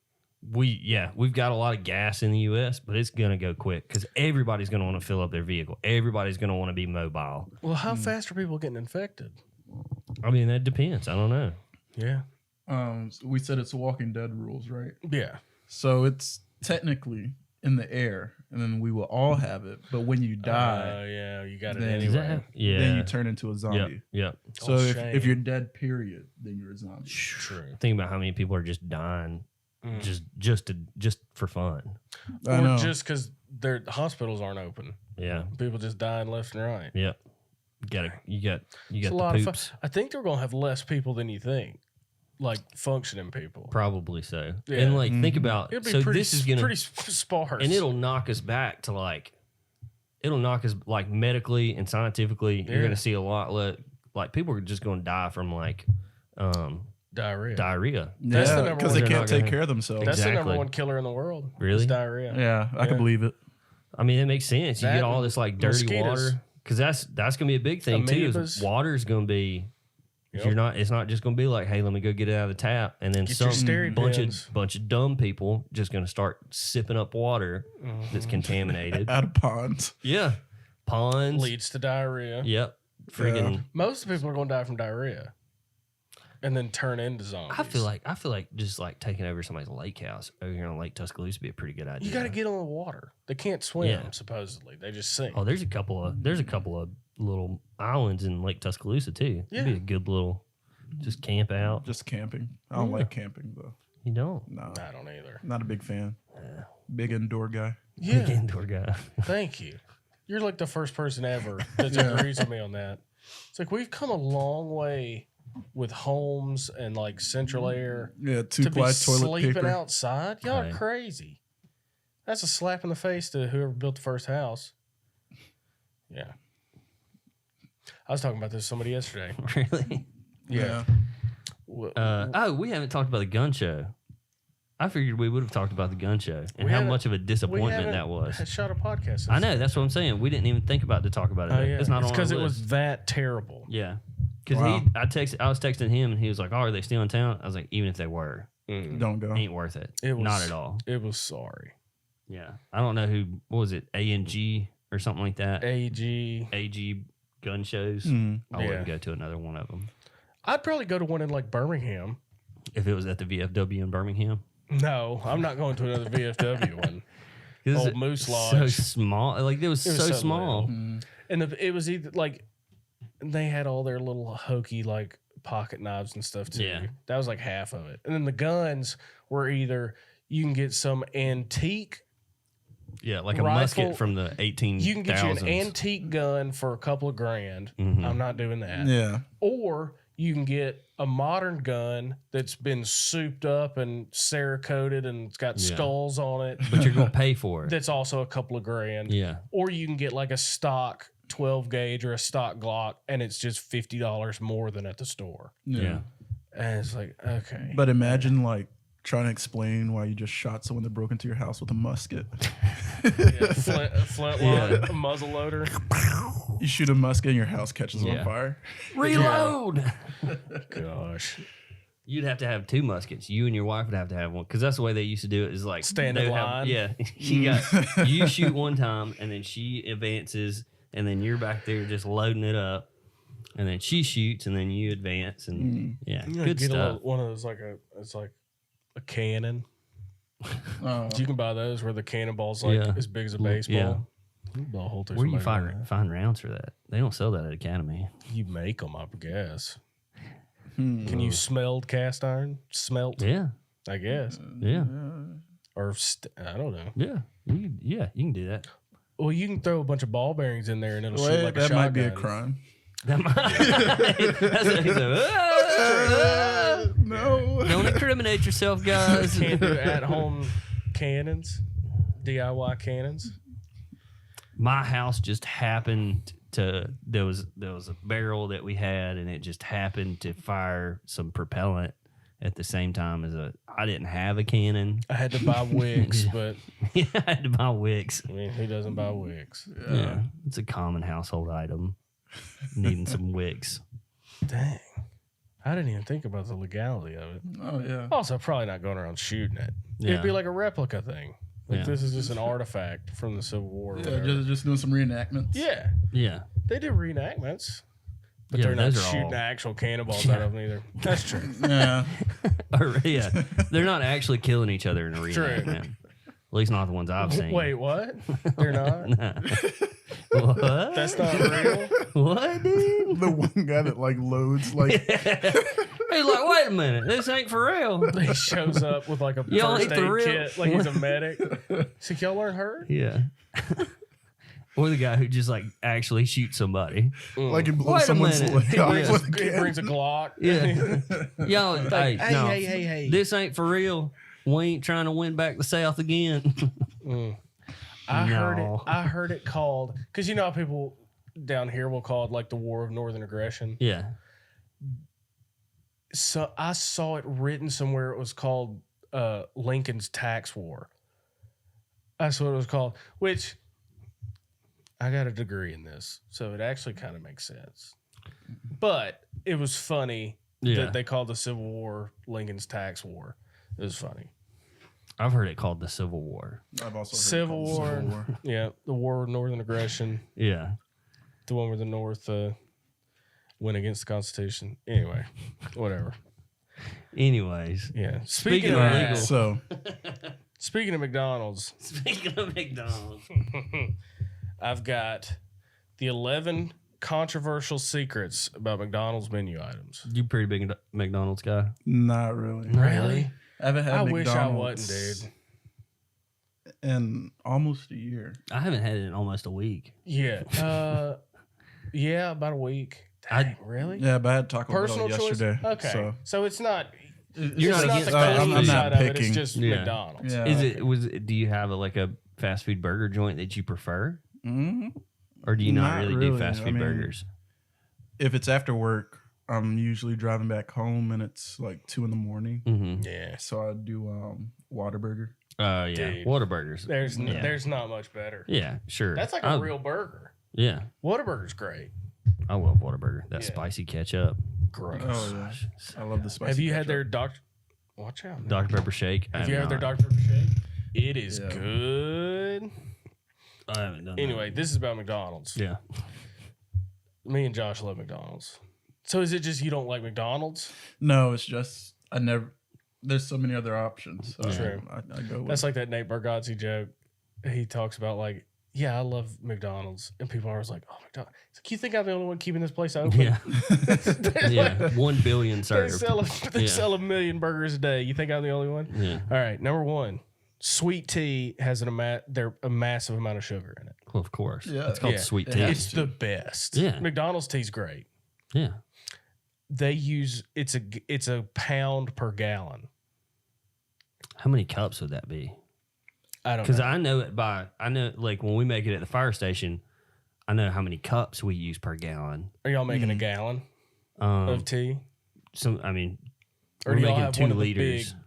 we've got a lot of gas in the U.S., but it's going to go quick because everybody's going to want to fill up their vehicle. Everybody's going to want to be mobile. Well, how fast are people getting infected? I mean, that depends. I don't know. Yeah. So we said it's Walking Dead rules, right? Yeah. So it's technically in the air, and then we will all have it. But when you die, Yeah, you got it Then- Is anyway. that- yeah. then you turn into a Yep. zombie. Yep. So Oh, if shame. you're dead, period, then you're a zombie. True. Think about how many people are just dying just for fun. I Or know. just because their hospitals aren't open. Yeah. People just dying left and right. Yep. You got It's a the lot of poops. fun. I think they're going to have less people than you think, like functioning people. Probably so. Yeah. And like think about It'll be so pretty, this is gonna pretty sparse. and it'll knock us back to like it'll knock us like medically and scientifically. You're Yeah. gonna see a lot like people are just gonna die from like diarrhea. diarrhea. That's the Yeah, number because one- they They're can't not take gonna- care of themselves. That's the number Exactly. one killer in the world. Really? Is diarrhea. Yeah, I can Yeah. believe it. I mean, it makes sense. You That get all this like dirty mosquitoes. water because that's gonna be a big thing too. Is Amoebas. water's gonna be. Yep. You're not. It's not just gonna be like, hey, let me go get it out of the tap, and then Get some your Steri pens. bunch of dumb people just gonna start sipping up water that's contaminated. Out of ponds. Yeah, ponds. Leads to diarrhea. Yep, friggin'. Most people are going to die from diarrhea, and then turn into zombies. I feel like just like taking over somebody's lake house over here on Lake Tuscaloosa would be a pretty good idea. you got to get on the water. They can't swim. Yeah. Supposedly, they just sink. Oh, there's a couple of little islands in Lake Tuscaloosa too. Yeah. It'd be a good little just camp out. Just camping. I don't Yeah. like camping, though. You don't. No, I don't either. not a big fan. Big indoor guy. Big Yeah. indoor guy. Thank you. You're like the first person ever that agrees with me on that. It's like we've come a long way with homes and like central air Yeah, to be two-ply toilet sleeping paper. outside. Y'all Right. are crazy. That's a slap in the face to whoever built the first house. Yeah. I was talking about this with somebody yesterday. Really? Yeah. We haven't talked about the gun show. I figured we would have talked about the gun show and We how haven't- much of a We disappointment haven't that was. shot a podcast. since I know then. that's what I'm saying. We didn't even think about to talk about it. Oh, yeah. It's not on because our it list. was that terrible. Yeah, Because Wow. I was texting him and he was like, "Oh, are they still in town?" I was like, "Even if they were, Don't go. ain't worth it. It was- Not at all." It was sorry. Yeah, I don't know who. What was it? ANG or something like that. AG. AG gun shows. Mm. I wouldn't Yeah. go to another one of them I'd probably go to one in like Birmingham. if it was at the VFW in Birmingham. No, I'm not going to another VFW one. 'Cause Old it- Moose So Lodge. small. Like it was so so small. little. And it was either like they had all their little hokey like pocket knives and stuff too. Yeah. That was like half of it. And then the guns were either you can get some antique, Yeah, like a Rifle- musket from the 18,000s. you can get you an antique gun for a couple of grand. Mhm. I'm not doing that. Yeah. Or you can get a modern gun that's been souped up and Cerakoted and it's got Yeah. skulls on it. But you're gonna pay for it. That's also a couple of grand. Yeah. Or you can get like a stock 12 gauge or a stock Glock and it's just $50 more than at the store. Yeah. And it's like, okay. But imagine like trying to explain why you just shot someone that broke into your house with a musket. Yeah, flintlock, a muzzle loader. You shoot a musket and your house catches Yeah. on fire. Reload. Gosh. You'd have to have two muskets. You and your wife would have to have one because that's the way they used to do it. Is like Stand they in would have- line. Yeah, you shoot one time and then she advances and then you're back there just loading it up, and then she shoots and then you advance and yeah, You good get stuff. one of those it's like a cannon. You can buy those where the cannonball's like Yeah. as big as a Yeah. baseball. You blow a hole through Where do you somebody with find rounds for that? They don't sell that at Academy. that. You make them, I guess. Can you smelt cast iron? Smelt, Yeah, I guess. yeah, Or I don't know. yeah. You can do that. Well, you can throw a bunch of ball bearings in there and it'll shoot Wait, like a that might be a shotgun. crime. That might, that's what he's like, No. don't incriminate yourself, guys. Can't do at-home cannons, DIY cannons. My house just happened to there was a barrel that we had and it just happened to fire some propellant at the same time as I didn't have a cannon. I had to buy wicks, but Yeah, I had to buy wicks. I mean, who doesn't buy wicks? Yeah, it's a common household item. Needing some wicks. Dang. I didn't even think about the legality of it. Oh yeah. Also, probably not going around shooting it. Yeah. It'd be like a replica thing. Like Yeah. this is just an artifact from the Civil War. Or Yeah, whatever. just doing some reenactments. Yeah, Yeah. they do reenactments, but Yeah, they're not those are shooting all- actual cannonballs out of them either. That's true. Yeah. Or, yeah. They're not actually killing each other in a True. reenactment. At least not the ones I've seen. Wait, what? They're not? What? That's not real? What, dude? The one guy that like loads like He's like, wait a minute, this ain't for real. He shows up with like a Y'all first ain't the aid real- kit, like he's a medic. He's like, y'all aren't hurt? Yeah. Or the guy who just like actually shoots somebody. like it blows Wait a someone's minute. leg He off brings- with a He can. brings a Glock. Yeah. Y'all, hey, hey, no, hey. this ain't for real. We ain't trying to win back the South again. I No. heard it called, because you know how people down here will call it like the War of Northern Aggression. Yeah. So I saw it written somewhere. It was called Lincoln's Tax War. That's what it was called. Which I got a degree in this, so it actually kind of makes sense. But it was funny Yeah. that they called the Civil War Lincoln's Tax War. It was funny. I've heard it called the Civil War. I've also heard it Civil called War. Civil War. Yeah, the War of Northern Aggression. Yeah. The one where the North went against the Constitution. Anyway, whatever. Anyways. Yeah. Speaking Speaking of of legal- So speaking of McDonald's, Speaking of McDonald's. I've got the 11 controversial secrets about McDonald's menu items. You pretty big McDonald's guy? not really. Really? I haven't had I McDonald's wish I wasn't, dude. in almost a year. I haven't had it in almost a week. Yeah. Yeah, about a week. I- Dang, really? Yeah, but I had Taco Personal Bell choice? yesterday. Okay. So it's not You're it's not not against the fast clean food. side of it. It's picking. just Yeah. McDonald's. Yeah. Do you have like a fast food burger joint that you prefer? Mhm. Or do you not, Not really, do really. fast I food mean, burgers? If it's after work, I'm usually driving back home and it's like 2 a.m. Mm-hmm. Yeah. So I do Whataburger. Yeah. Dude. Whataburgers. There's not much better. Yeah, sure. That's like a real burger. Yeah. Whataburger's great. I love Whataburger. That Yeah. spicy ketchup. Gross. Oh yeah, I love the spicy. Have you had ketchup. their Dr. Watch out. man. Dr. Pepper shake. Have you had their Dr. Pepper shake? It is Yeah. good. I haven't done Anyway, this is about McDonald's. that. Yeah. Me and Josh love McDonald's. So is it just you don't like McDonald's? No, it's just I never. There's so many other options. So True. I go with. That's like that Nate Bargatze joke. He talks about like, yeah, I love McDonald's, and people are always like, oh, McDonald's. It's like, you think I'm the only one keeping this place open? Yeah. They're Yeah. like- 1 billion They served. they sell 1 million burgers a day. You think I'm the only one? Yeah. All right, number one, sweet tea has a massive amount of sugar in it. Well, of course. Yeah. It's called Yeah. sweet It tea. has It's the best. Yeah. McDonald's tea's great. Yeah. They use it's a pound per gallon. How many cups would that be? I don't Because know. I know like when we make it at the fire station, I know how many cups we use per gallon. Are y'all making a gallon Um, of tea? or Or we're do y'all making have 2 one of the liters. big-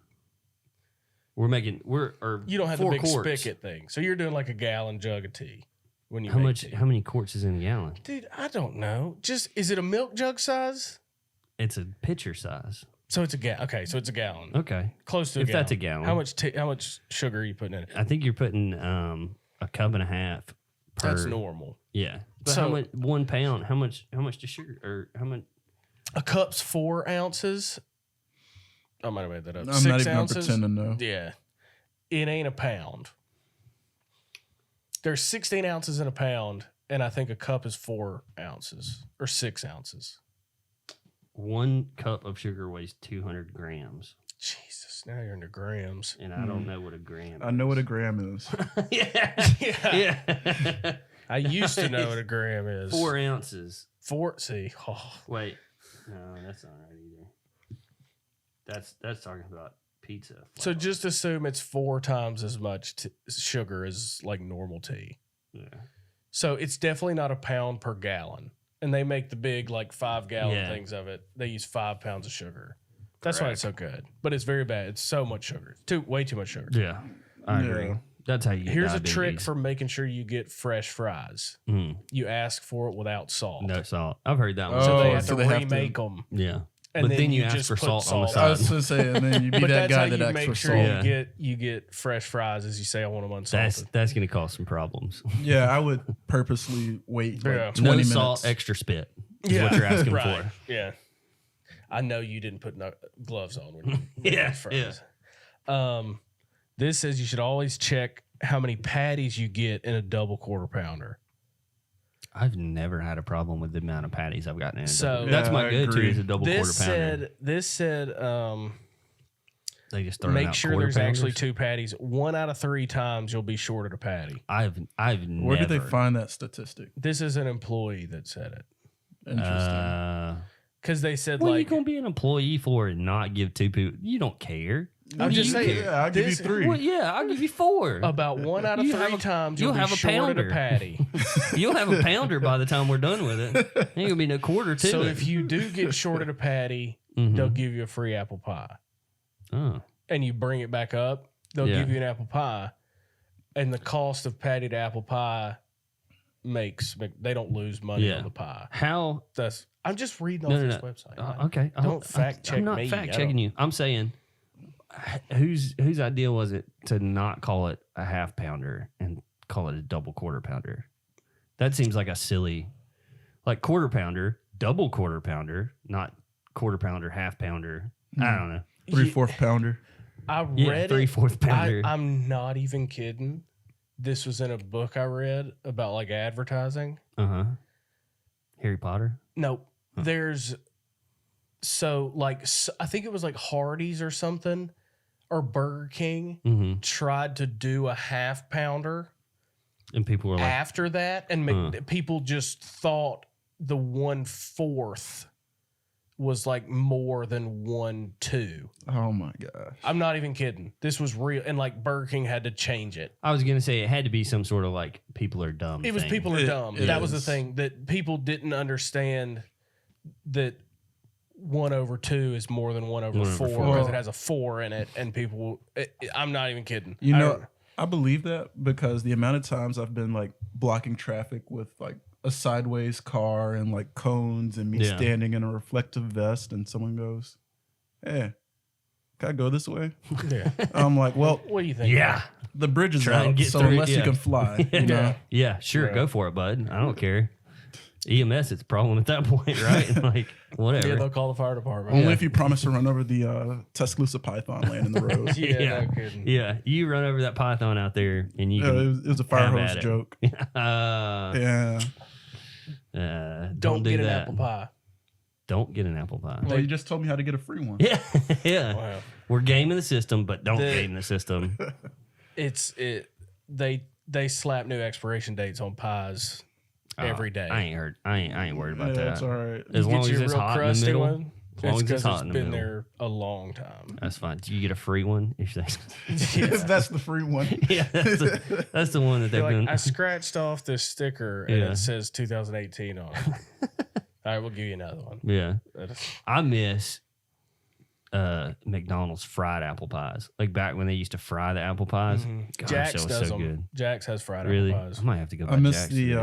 Or You don't have the 4 big quarts. spigot thing, so you're doing like a gallon jug of tea when you How make much? tea. How many quarts is in a gallon? Dude, I don't know. Just is it a milk jug size? It's a pitcher size. So it's a gallon. Okay, so it's a gallon. Okay. Close to a If gallon. that's a gallon. How much sugar are you putting in it? I think you're putting a cup and a half per. That's normal. Yeah. But So- how much? 1 pound. How much? How much does sugar? Or how much? A cup's 4 ounces. I might have made that up. I'm 6 not even gonna ounces. pretend to know. Yeah. It ain't a pound. There's 16 ounces in a pound, and I think a cup is 4 ounces or 6 ounces. 1 cup of sugar weighs 200 grams, Jesus, now you're into grams. and I don't know what a gram. I know what a gram is. yeah. Yeah. Yeah. I used to know what a gram is. 4 ounces. See. Oh, Wait. No, that's not right either. That's talking about pizza. so flour. just assume it's 4 times as much sugar as like normal tea. Yeah. So it's definitely not a pound per gallon. And they make the big like 5-gallon Yeah. things of it. They use 5 pounds of sugar. That's why it's so good. But it's very bad. It's so much sugar. Way too much sugar. Yeah. I Yeah. agree. That's how you get Here's a trick diabetes. for making sure you get fresh fries. Mm, You ask for it without salt. no salt. I've heard that one. So they Oh, have so to they have to- remake them. Yeah. And But then you ask just for put salt on the I side. was gonna say, and then you be But that that's how guy you that asks make for sure salt. you get fresh fries as you say, I want them unsalted. That's going to cause some problems. Yeah, I would purposely wait like Yeah. 20 No minutes. salt, extra spit is what you're asking right. for. Yeah. I know you didn't put gloves on when you Yeah, made fries. This says you should always check how many patties you get in a double quarter pounder. I've never had a problem with the amount of patties I've gotten in. So- That's Yeah, my I go-to agree. is a double quarter pounder. This said They just throw make out sure quarter there's actually pounders. 2 patties. 1 out of 3 times you'll be shorted a patty. I've Where did they never- find that statistic? This is an employee that said it. Interesting. Because they said What are you like gonna be an employee for and not give 2 people? You don't care. I'm just You saying, yeah, I'll give you this- 3. Well, yeah, I'll give you 4. about 1 out of You 3 have a- times you'll you'll have be a shorted a pounder. patty. You'll have a pounder by the time we're done with it. Ain't gonna be no quarter to So it. if you do get shorted a patty, Mhm. they'll give you a free apple pie. Oh. And you bring it back up, they'll Yeah. give you an apple pie. And the cost of patty to apple pie they don't lose money Yeah. on the pie. How? I'm just reading No, off no, this no. website. Okay. Don't fact check I'm not me. fact I checking don't- you. I'm saying, whose idea was it to not call it a half pounder and call it a double quarter pounder? That seems like a silly, like quarter pounder, double quarter pounder, not quarter pounder, half pounder. I don't know. 3/4 pounder. I Yeah, read 3/4 it. pounder. I'm not even kidding. This was in a book I read about like advertising. Harry Potter. No, there's I think it was like Hardee's or something or Burger King Mm-hmm. tried to do a half pounder And people were like, after that, and people just thought the 1/4 was like more than 1/2. Oh my gosh. I'm not even kidding. This was real, and like Burger King had to change it. I was gonna say it had to be some sort of like people are dumb. It was thing. people are It- dumb. it That was the is. thing, that people didn't understand that 1/2 is more than 1/4 1/4. because it has a 4 in it, and people. I'm not even kidding. You I know, don't- I believe that because the amount of times I've been like blocking traffic with like a sideways car and like cones and me Yeah. standing in a reflective vest and someone goes, "Hey, can I go this way?" Yeah. I'm like, "Well, What do you think? Yeah. the bridge is Try and out, get so through it, unless you yeah. can fly, you know." Yeah, sure. Right. Go for it, bud. I don't care. EMS, it's a problem at that point, right? Like, whatever. Yeah, they'll call the fire department. Only if you promise to run over the Tuscaloosa Python laying in the road. Yeah, no kidding. Yeah, you run over that python out there and you Yeah, can. it was a fire have hose at it. joke. Yeah. Yeah. Don't do get an that. apple pie. Don't get an apple pie. Well, you just told me how to get a free one. Yeah, yeah. Wow. We're gaming the system, but don't The- game the system. They slap new expiration dates on pies every day. I ain't worried about Yeah, that. that's all right. As You long get as your it's real hot in the crusty middle. one, As long as it's 'cause hot in the been middle. there a long time. That's fine. Do you get a free one? If they, That's the free one. yeah, that's the one that they've They're been. like, I scratched off this sticker and Yeah. it says 2018 on it. All right, we'll give you another one. Yeah, That's- I miss McDonald's fried apple pies. Like back when they used to fry the apple pies. Gosh, Jack's that was does so them. good. Jack's has fried Really, apple pies. I might have to go. I By miss Jack's the today.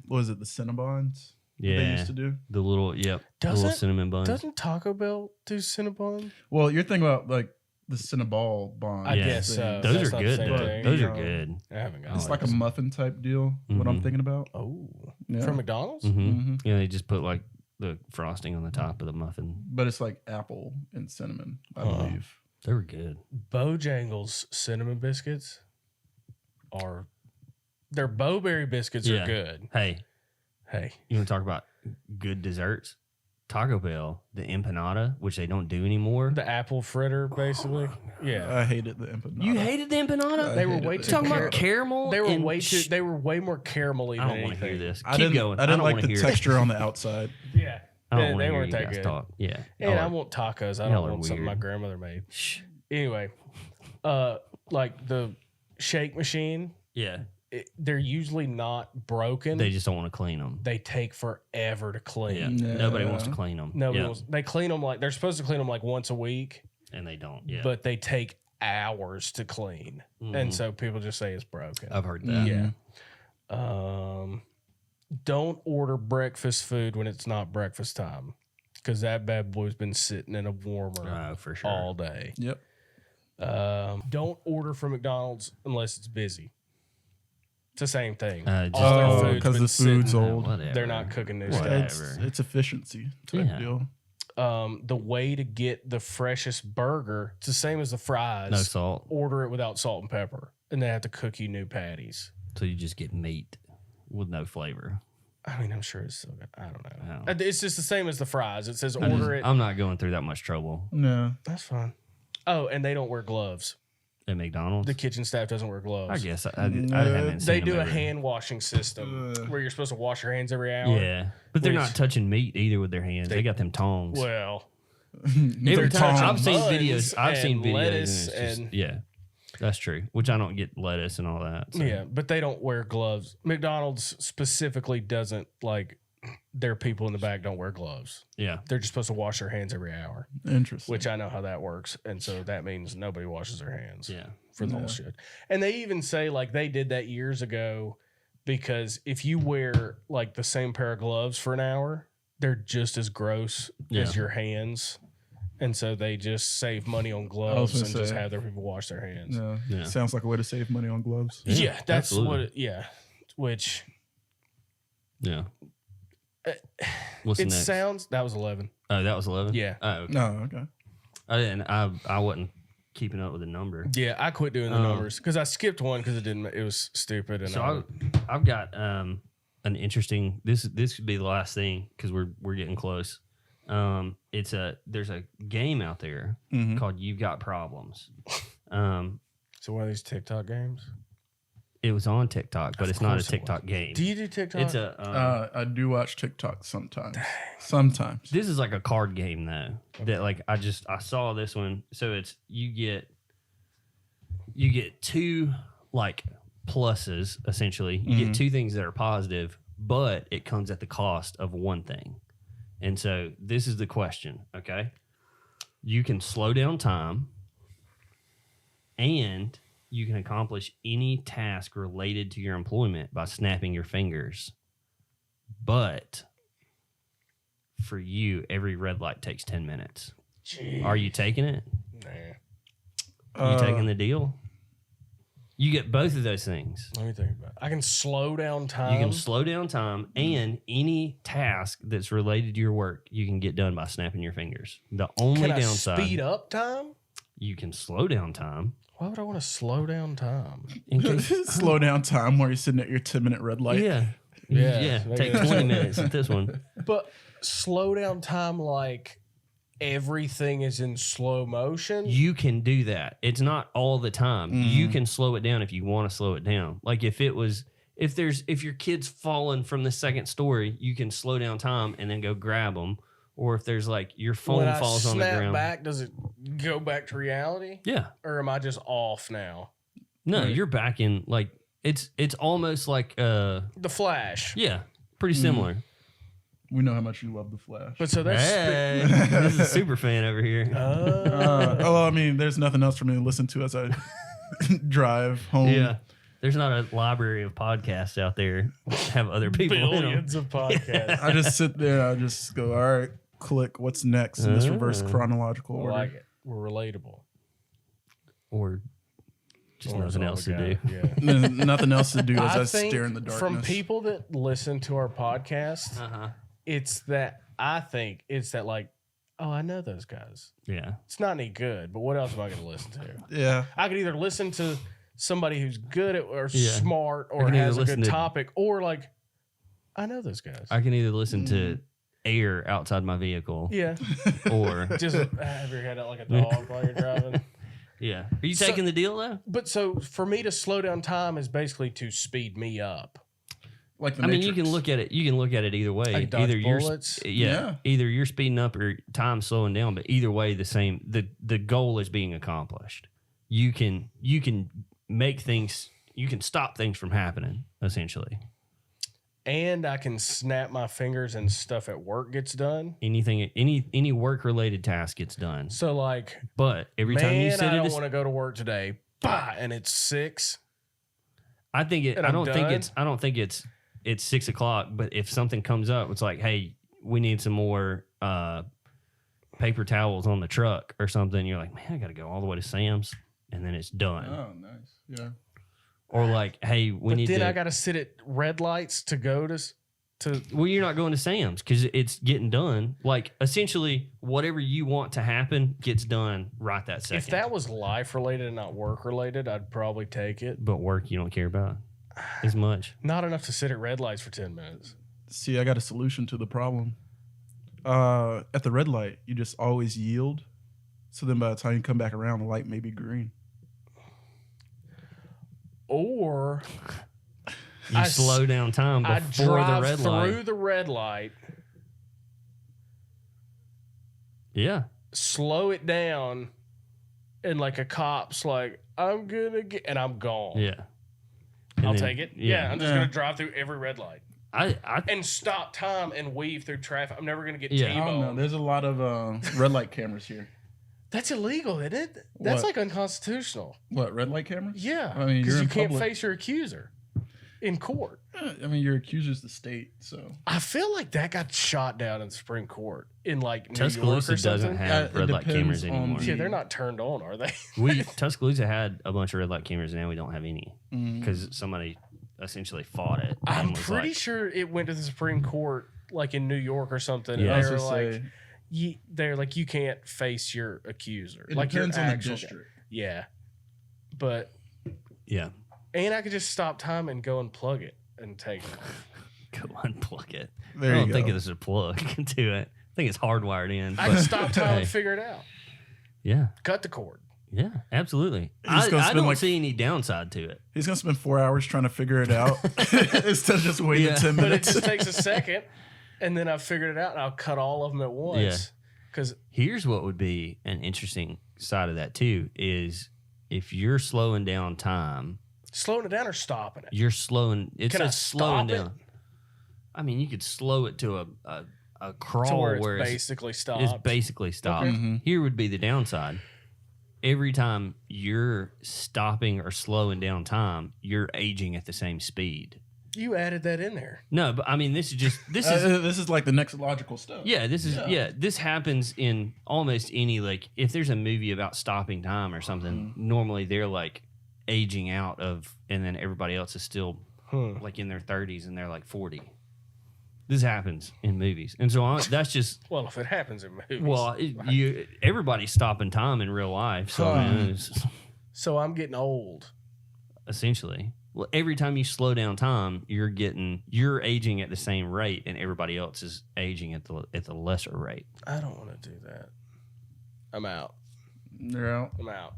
what was it, the Cinnabons that they Uh, used to do? The little the Doesn't- little cinnamon buns. Doesn't Taco Bell do Cinnabon? Well, you're thinking about like the Cinnaball bond. I Yeah. guess so. Those That's are not the good. same Though. thing. Those are Yeah. good. I haven't got It's it. like a muffin type deal. What I'm Mhm. thinking about. Oh, Yeah. from McDonald's? Mm-hmm. Mhm. Yeah, they just put like the frosting on the top of the muffin. But it's like apple and cinnamon, I Huh. believe. They were good. Bojangles cinnamon biscuits are their Bowberry biscuits Yeah. are good. Hey, Hey, you want to talk about good desserts? Taco Bell, the empanada, which they don't do anymore. the apple fritter basically. Yeah. I hated the empanada. You hated the empanada? I They were hated way it. too talking about car- caramel. They were and way too they were way more caramelly I than don't want to hear anything. this. I Keep didn't, going. I didn't don't like wanna the hear texture on the outside. Yeah. I don't They want to hear weren't you that guys good. talk. Yeah. And Y'all I are- want tacos. I y'all don't are want something my weird. grandmother made. Shh. Anyway, like the shake machine, Yeah. they're usually not broken. They just don't want to clean them. They take forever to clean. Yeah. Yeah. Nobody wants to clean them. Nobody yeah. wants, they clean them like they're supposed to clean them like once a week, And they don't. Yeah. but they take hours to clean, Mhm. and so people just say it's broken. I've heard that. Mhm. Yeah. Don't order breakfast food when it's not breakfast time, because that bad boy's been sitting in a warmer Oh, for sure. all day. Yep. Don't order from McDonald's unless it's busy. It's the same thing. Just- All their Oh, food's because been the food's sitting- old. Whatever. They're not cooking new Whatever. stuff. It's efficiency type Yeah. deal. The way to get the freshest burger, it's the same as the fries. No salt. Order it without salt and pepper, and they have to cook you new patties. So you just get meat with no flavor. I mean, I'm sure it's still good. I don't know. Oh. It's just the same as the fries. It says I'm order it. I'm not going through that much trouble No. That's fine. Oh, and they don't wear gloves. at McDonald's. The kitchen staff doesn't wear gloves. I guess I haven't seen They them do a ever. hand washing system Ugh. where you're supposed to wash your hands every hour. Yeah, but they're Which- not touching meat either with their hands. They They- got them tongs. Well, Every they're time touching I've seen buns videos, I've seen and videos, lettuce and it's just, and- yeah, that's true. Which I don't get lettuce and all that. So. yeah, but they don't wear gloves. McDonald's specifically doesn't like their people in the back don't wear gloves. yeah, They're just supposed to wash their hands every hour, Interesting. which I know how that works. And so that means nobody washes their hands yeah. for the whole shit. And they even say like they did that years ago because if you wear like the same pair of gloves for an hour, they're just as gross Yeah. as your hands. And so they just save money on I was gloves gonna and just say. have their people wash their hands. Yeah. Yeah. Sounds like a way to save money on gloves. Yeah, that's absolutely. what. Which Yeah. What's the it next? sounds. That was 11. Oh, that was 11. Yeah. Oh, okay. No, okay. I didn't. I wasn't keeping up with the number. Yeah, I quit doing the Oh. numbers because I skipped one because it didn't. It was stupid. And So I've got an interesting. This could be the last thing because we're getting close. There's a game out there Mhm. called You've Got Problems. so one of these TikTok games. It was on TikTok, but Of it's not a course it TikTok game. Do you do TikTok? It's a. I do watch TikTok sometimes. Sometimes. This is like a card game though. That like I saw this one. So it's you get two like pluses essentially. You get two things that are positive, but it comes at the cost of one thing. And so this is the question, okay? You can slow down time and you can accomplish any task related to your employment by snapping your fingers. But for you, every red light takes 10 minutes. Jeez. Are you taking it? Nah. Are you taking the deal? You get both of those things. Let me think about it. I can slow down time. You can slow down time, and any task that's related to your work, you can get done by snapping your fingers. The only Can I downside, speed up time? you can slow down time. Why would I want to slow down time? In case, Slow down time while you're sitting at your 10-minute red light. yeah, Yeah. Take 20 minutes at this one. But slow down time like everything is in slow motion? You can do that. It's not all the time. Mm-hmm. You can slow it down if you want to slow it down. Like if your kid's falling from the second story, you can slow down time and then go grab them. Or if there's like your phone when falls I on the snap ground. back, does it go back to reality? Yeah. Or am I just off now? No, Right. you're back in like it's almost like The Flash. yeah, pretty similar. We know how much you love The Flash. But so that's Hey, this is a super fan over here. I mean, there's nothing else for me to listen to as I drive home. Yeah. There's not a library of podcasts out there that have other people in them. billions of podcasts. I just sit there. I just go, all right, click. What's next in this reverse chronological I order? like it. We're relatable. Or just Or nothing all else we to do. got. Yeah. There's nothing else to do as I, think stare in the darkness. from people that listen to our podcast, Uh-huh. it's that like, oh, I know those guys. Yeah. It's not any good, but what else am I going to listen to? Yeah. I could either listen to somebody who's good at or Yeah. smart I or can either has a listen good to- topic, or like, I know those guys. I can either listen to air outside my vehicle Yeah. or Just have your head out like a dog while you're driving. yeah. Are you So- taking the deal though? But so for me to slow down time is basically to speed me up. Like the I mean, Matrix. you can look at it. You can look at it either way. I can dodge either you're bullets. Yeah. either you're speeding up or time's slowing down. But either way, the same. The goal is being accomplished. You can make things. You can stop things from happening. Essentially, And I can snap my fingers and stuff at work gets done. any work related task git's done. So like, But every time you man, sit I at don't a want to go to work today. Bah, and it's 6. I think it. And I I'm don't think done? it's. I don't think it's 6 o'clock. But if something comes up, it's like, hey, we need some more paper towels on the truck or something. You're like, man, I got to go all the way to Sam's, and then it's done. Oh, nice. Yeah. Or like, hey, we But need then to. I got to sit at red lights to go to. Well, you're not going to Sam's because it's getting done. Like essentially, whatever you want to happen gets done right that second. If that was life related and not work related, I'd probably take it. but work you don't care about as much. Not enough to sit at red lights for 10 minutes. See, I got a solution to the problem. At the red light, you just always yield. So then by the time you come back around, the light may be green. Or You slow down time I before the drive red through light. the red light, Yeah. slow it down, and like a cop's like, I'm gonna get, and I'm gone. Yeah. I'll And then- take it. Yeah, I'm just Yeah. gonna drive through every red light I and stop time and weave through traffic. I'm never gonna get Yeah. I don't know. T-boned. There's a lot of red light cameras here. That's illegal, isn't it? That's What? like unconstitutional. What, red light cameras? Yeah, I mean, because you're you in can't public. face your accuser in court. I mean, your accuser's the state, so. I feel like that got shot down in the Supreme Court in like New York Tuscaloosa or something. doesn't have it red light cameras depends on anymore. the- Yeah, they're not turned on, are they? We Tuscaloosa had a bunch of red light cameras, and now we don't have any Mm. because somebody essentially fought it. I'm and was pretty like, sure it went to the Supreme Court, like in New York or something. Yeah. I And was they were just like, say, they're like, you can't face your accuser. it Like your depends on the actual guy. district. Yeah, but yeah, and I could just stop time and go and plug it and take it. go unplug it. There I you don't think go. there's a plug to it. I think it's hardwired in. I but- can stop time Hey, and figure it out. yeah, Cut the cord. yeah, absolutely. He's I gonna spend, don't like- see any downside to it. He's going to spend 4 hours trying to figure it out instead of just waiting Yeah. 10 But it minutes. just takes a second, and then I've figured it out, and I'll cut all of them at once. Because Here's what would be an interesting side of that too: is if you're slowing down time, slowing it down or stopping it. you're slowing. It Can I says slowing stop it? down. I mean, you could slow it to a crawl To where where it's it's basically stopped. It's basically stopped. Okay. Mhm. Here would be the downside. Every time you're stopping or slowing down time, you're aging at the same speed. You added that in there. No, but I mean, this This is like the next logical step. This happens in almost any, like, if there's a movie about stopping time or something, normally they're like aging out of, and then everybody else is still like in their 30s and they're like 40. This happens in movies, and so that's just Well, if it happens in movies. well, everybody's stopping time in real life, so So I'm getting old. essentially. Well, every time you slow down time, you're aging at the same rate, and everybody else is aging at the lesser rate. I don't want to do that. I'm out. You're out. I'm out.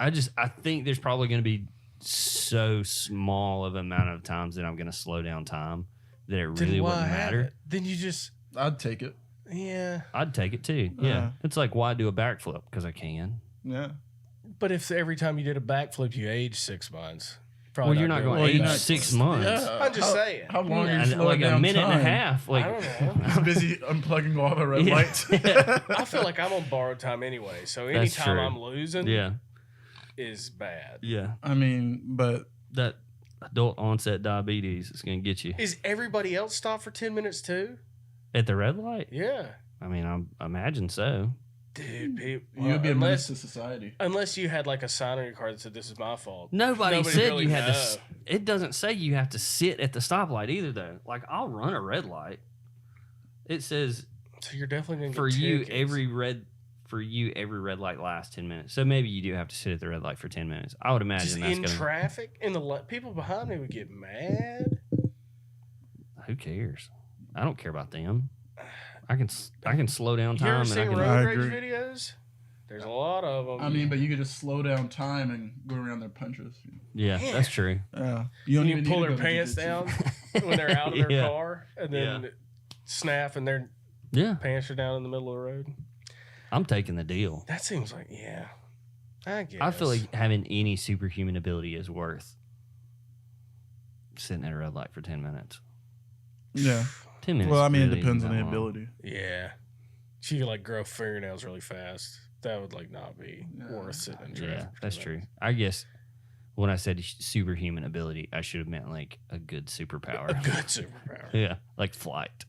I think there's probably going to be so small of amount of times that I'm going to slow down time that it really wouldn't matter. Then you just. I'd take it. Yeah. I'd take it too. Yeah. It's like, why do a backflip? Because I can. Yeah. But if every time you did a backflip, you aged 6 months. Well, you're not going to age 6 months. Yeah. I'm just saying. How long are you And slowing like down a minute time? and a half. Like, I don't know. He's busy unplugging all the red Yeah. lights. I feel like I'm on borrowed time anyway. So That's anytime true. I'm losing yeah. is bad. Yeah. I mean, but That adult onset diabetes is going to get you. Is everybody else stopped for 10 minutes too? At the red light? Yeah. I mean, I imagine so. Dude, people. you'd be a menace to society. Unless you had like a sign on your car that said, "This is my fault." Nobody said really you had to. know. It doesn't say you have to sit at the stoplight either, though. Like, I'll run a red light. It says So you're definitely gonna for get you tickets. every red light lasts 10 minutes. So maybe you do have to sit at the red light for 10 minutes. I would imagine Just that's in going to. traffic, and people behind me would get mad. Who cares? I don't care about them. I can slow down You ever time and I seen can. road I rage agree. videos? There's a lot of them. I mean, but you could just slow down time and go around their punches. Yeah, that's true. Yeah. You don't you even pull need to their go to pants jiu-jitsu. down when they're out of their Yeah. car, and then snap, and their Yeah, pants are down in the middle of the road. I'm taking the deal. That seems like, yeah. I guess. I feel like having any superhuman ability is worth sitting at a red light for 10 minutes. Yeah. 10 minutes. Well, I mean, it really depends isn't on the that long. ability. Yeah. She could like grow fingernails really fast. That would like not be worth sitting in traffic. Yeah, for that's 10 true. minutes. I guess when I said superhuman ability, I should have meant like a good superpower. A good superpower. Yeah, like flight.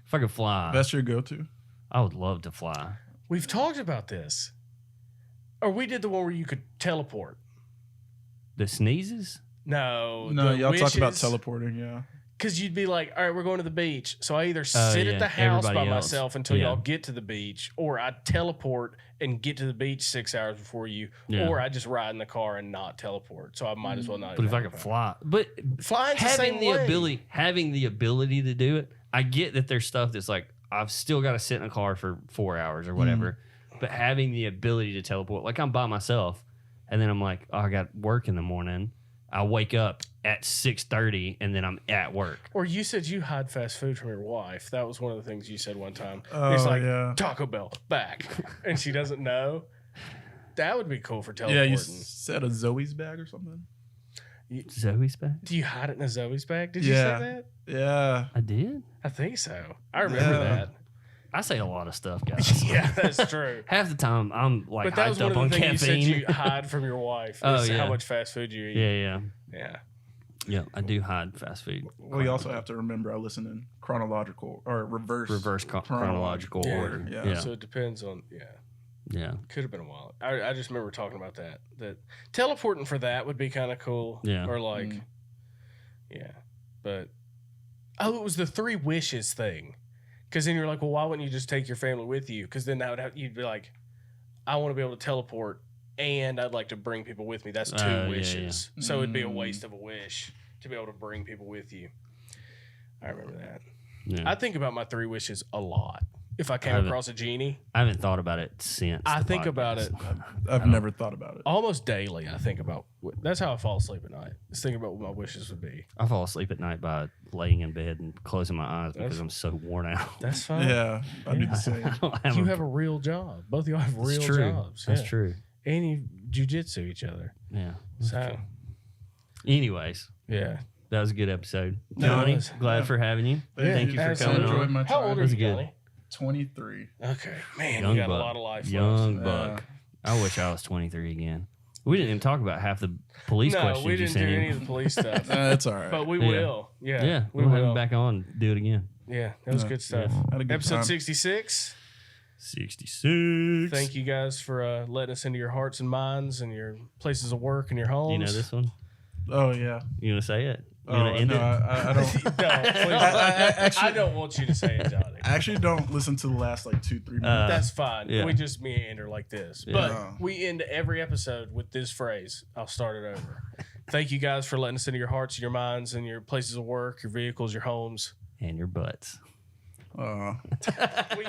If I could fly, That's your go-to. I would love to fly. We've talked about this. Or we did the one where you could teleport. The sneezes? No. No, y'all talk about wishes. teleporting, yeah. Because you'd be like, all right, we're going to the beach. So I either sit yeah, at the house by everybody else. myself until Yeah. y'all get to the beach, or I teleport and get to the beach 6 hours before you, Yeah. or I just ride in the car and not teleport. So I might as well not. But if even I have could a fly, but flying's the having same the way. having the ability to do it, I get that there's stuff that's like I've still got to sit in a car for 4 hours or whatever. But having the ability to teleport, like I'm by myself, and then I'm like, oh, I got work in the morning. I wake up at 6:30, and then I'm at work. Or you said you hide fast food from your wife. That was one of the things you said one time. Oh, it's like yeah. Taco Bell back, and she doesn't know. That would be cool for Yeah, teleporting. you said a Zoe's bag or something? Zoe's back? Do you hide it in a Zoe's bag? Did Yeah. you say that? Yeah. I did. I think so. I remember Yeah. that. I say a lot of stuff, guys. Yeah, that's true. Half the time, I'm like But that was hyped one up of on the things caffeine. you said you hide from your wife. Oh, Is yeah. how much fast food you eat. yeah. Yeah. Yeah, I do hide fast food. We also have to remember I listen in chronological or reverse. Chronological Yeah. order. Yeah. Yeah. So it depends on, Yeah. could have been a while. I just remember talking about that. That teleporting for that would be kind of cool. Yeah. Or like, yeah. But, it was the 3 wishes thing. Because then you're like, well, why wouldn't you just take your family with you? Because then that would have, you'd be like, I want to be able to teleport and I'd like to bring people with me. That's 2 yeah, wishes. So it'd be a waste of a wish to be able to bring people with you. I remember that. Yeah. I think about my 3 wishes a lot. If I came haven't- across a genie, I haven't thought about it since. I the think about podcast. it I've never thought about it. almost daily. I think about, that's how I fall asleep at night. Just thinking about what my wishes would be. I fall asleep at night by laying in bed and closing my eyes because That's- I'm so worn out. That's fine. Yeah, I'd do the same. I don't have You a- have a real job. Both of y'all have That's real true. jobs. That's Yeah. true. And you jujitsu each other. Yeah. So, Anyways, yeah. that was a good episode. Yeah, it Johnny, was. glad Yeah. for having you. Thank you for absolutely. coming Enjoyed on. my How old time. are That's you, good. Johnny? 23. Okay. Man, Young you got buck. a lot of life left. Young Yeah. buck. I wish I was 23 again. We didn't even talk about half the police No, questions we you didn't sent do him. any of the police stuff. That's all right. But we Yeah. will. Yeah. Yeah, we we'll have will. him back on. Do it again. Yeah, that was Yeah, good stuff. Had a good Episode time. 66. 66. Thank you guys for letting us into your hearts and minds and your places of work and your homes. You know this one? Oh yeah. You gonna say it? You Oh gonna end no, it? I don't. No, please actually- I don't want you to say it, Johnny. I actually don't listen to the last like 2-3 minutes. That's fine. yeah. We just meander like this. Yeah. But we end every episode with this phrase. I'll start it over. Thank you guys for letting us into your hearts and your minds and your places of work, your vehicles, your homes. And your butts. Uh, We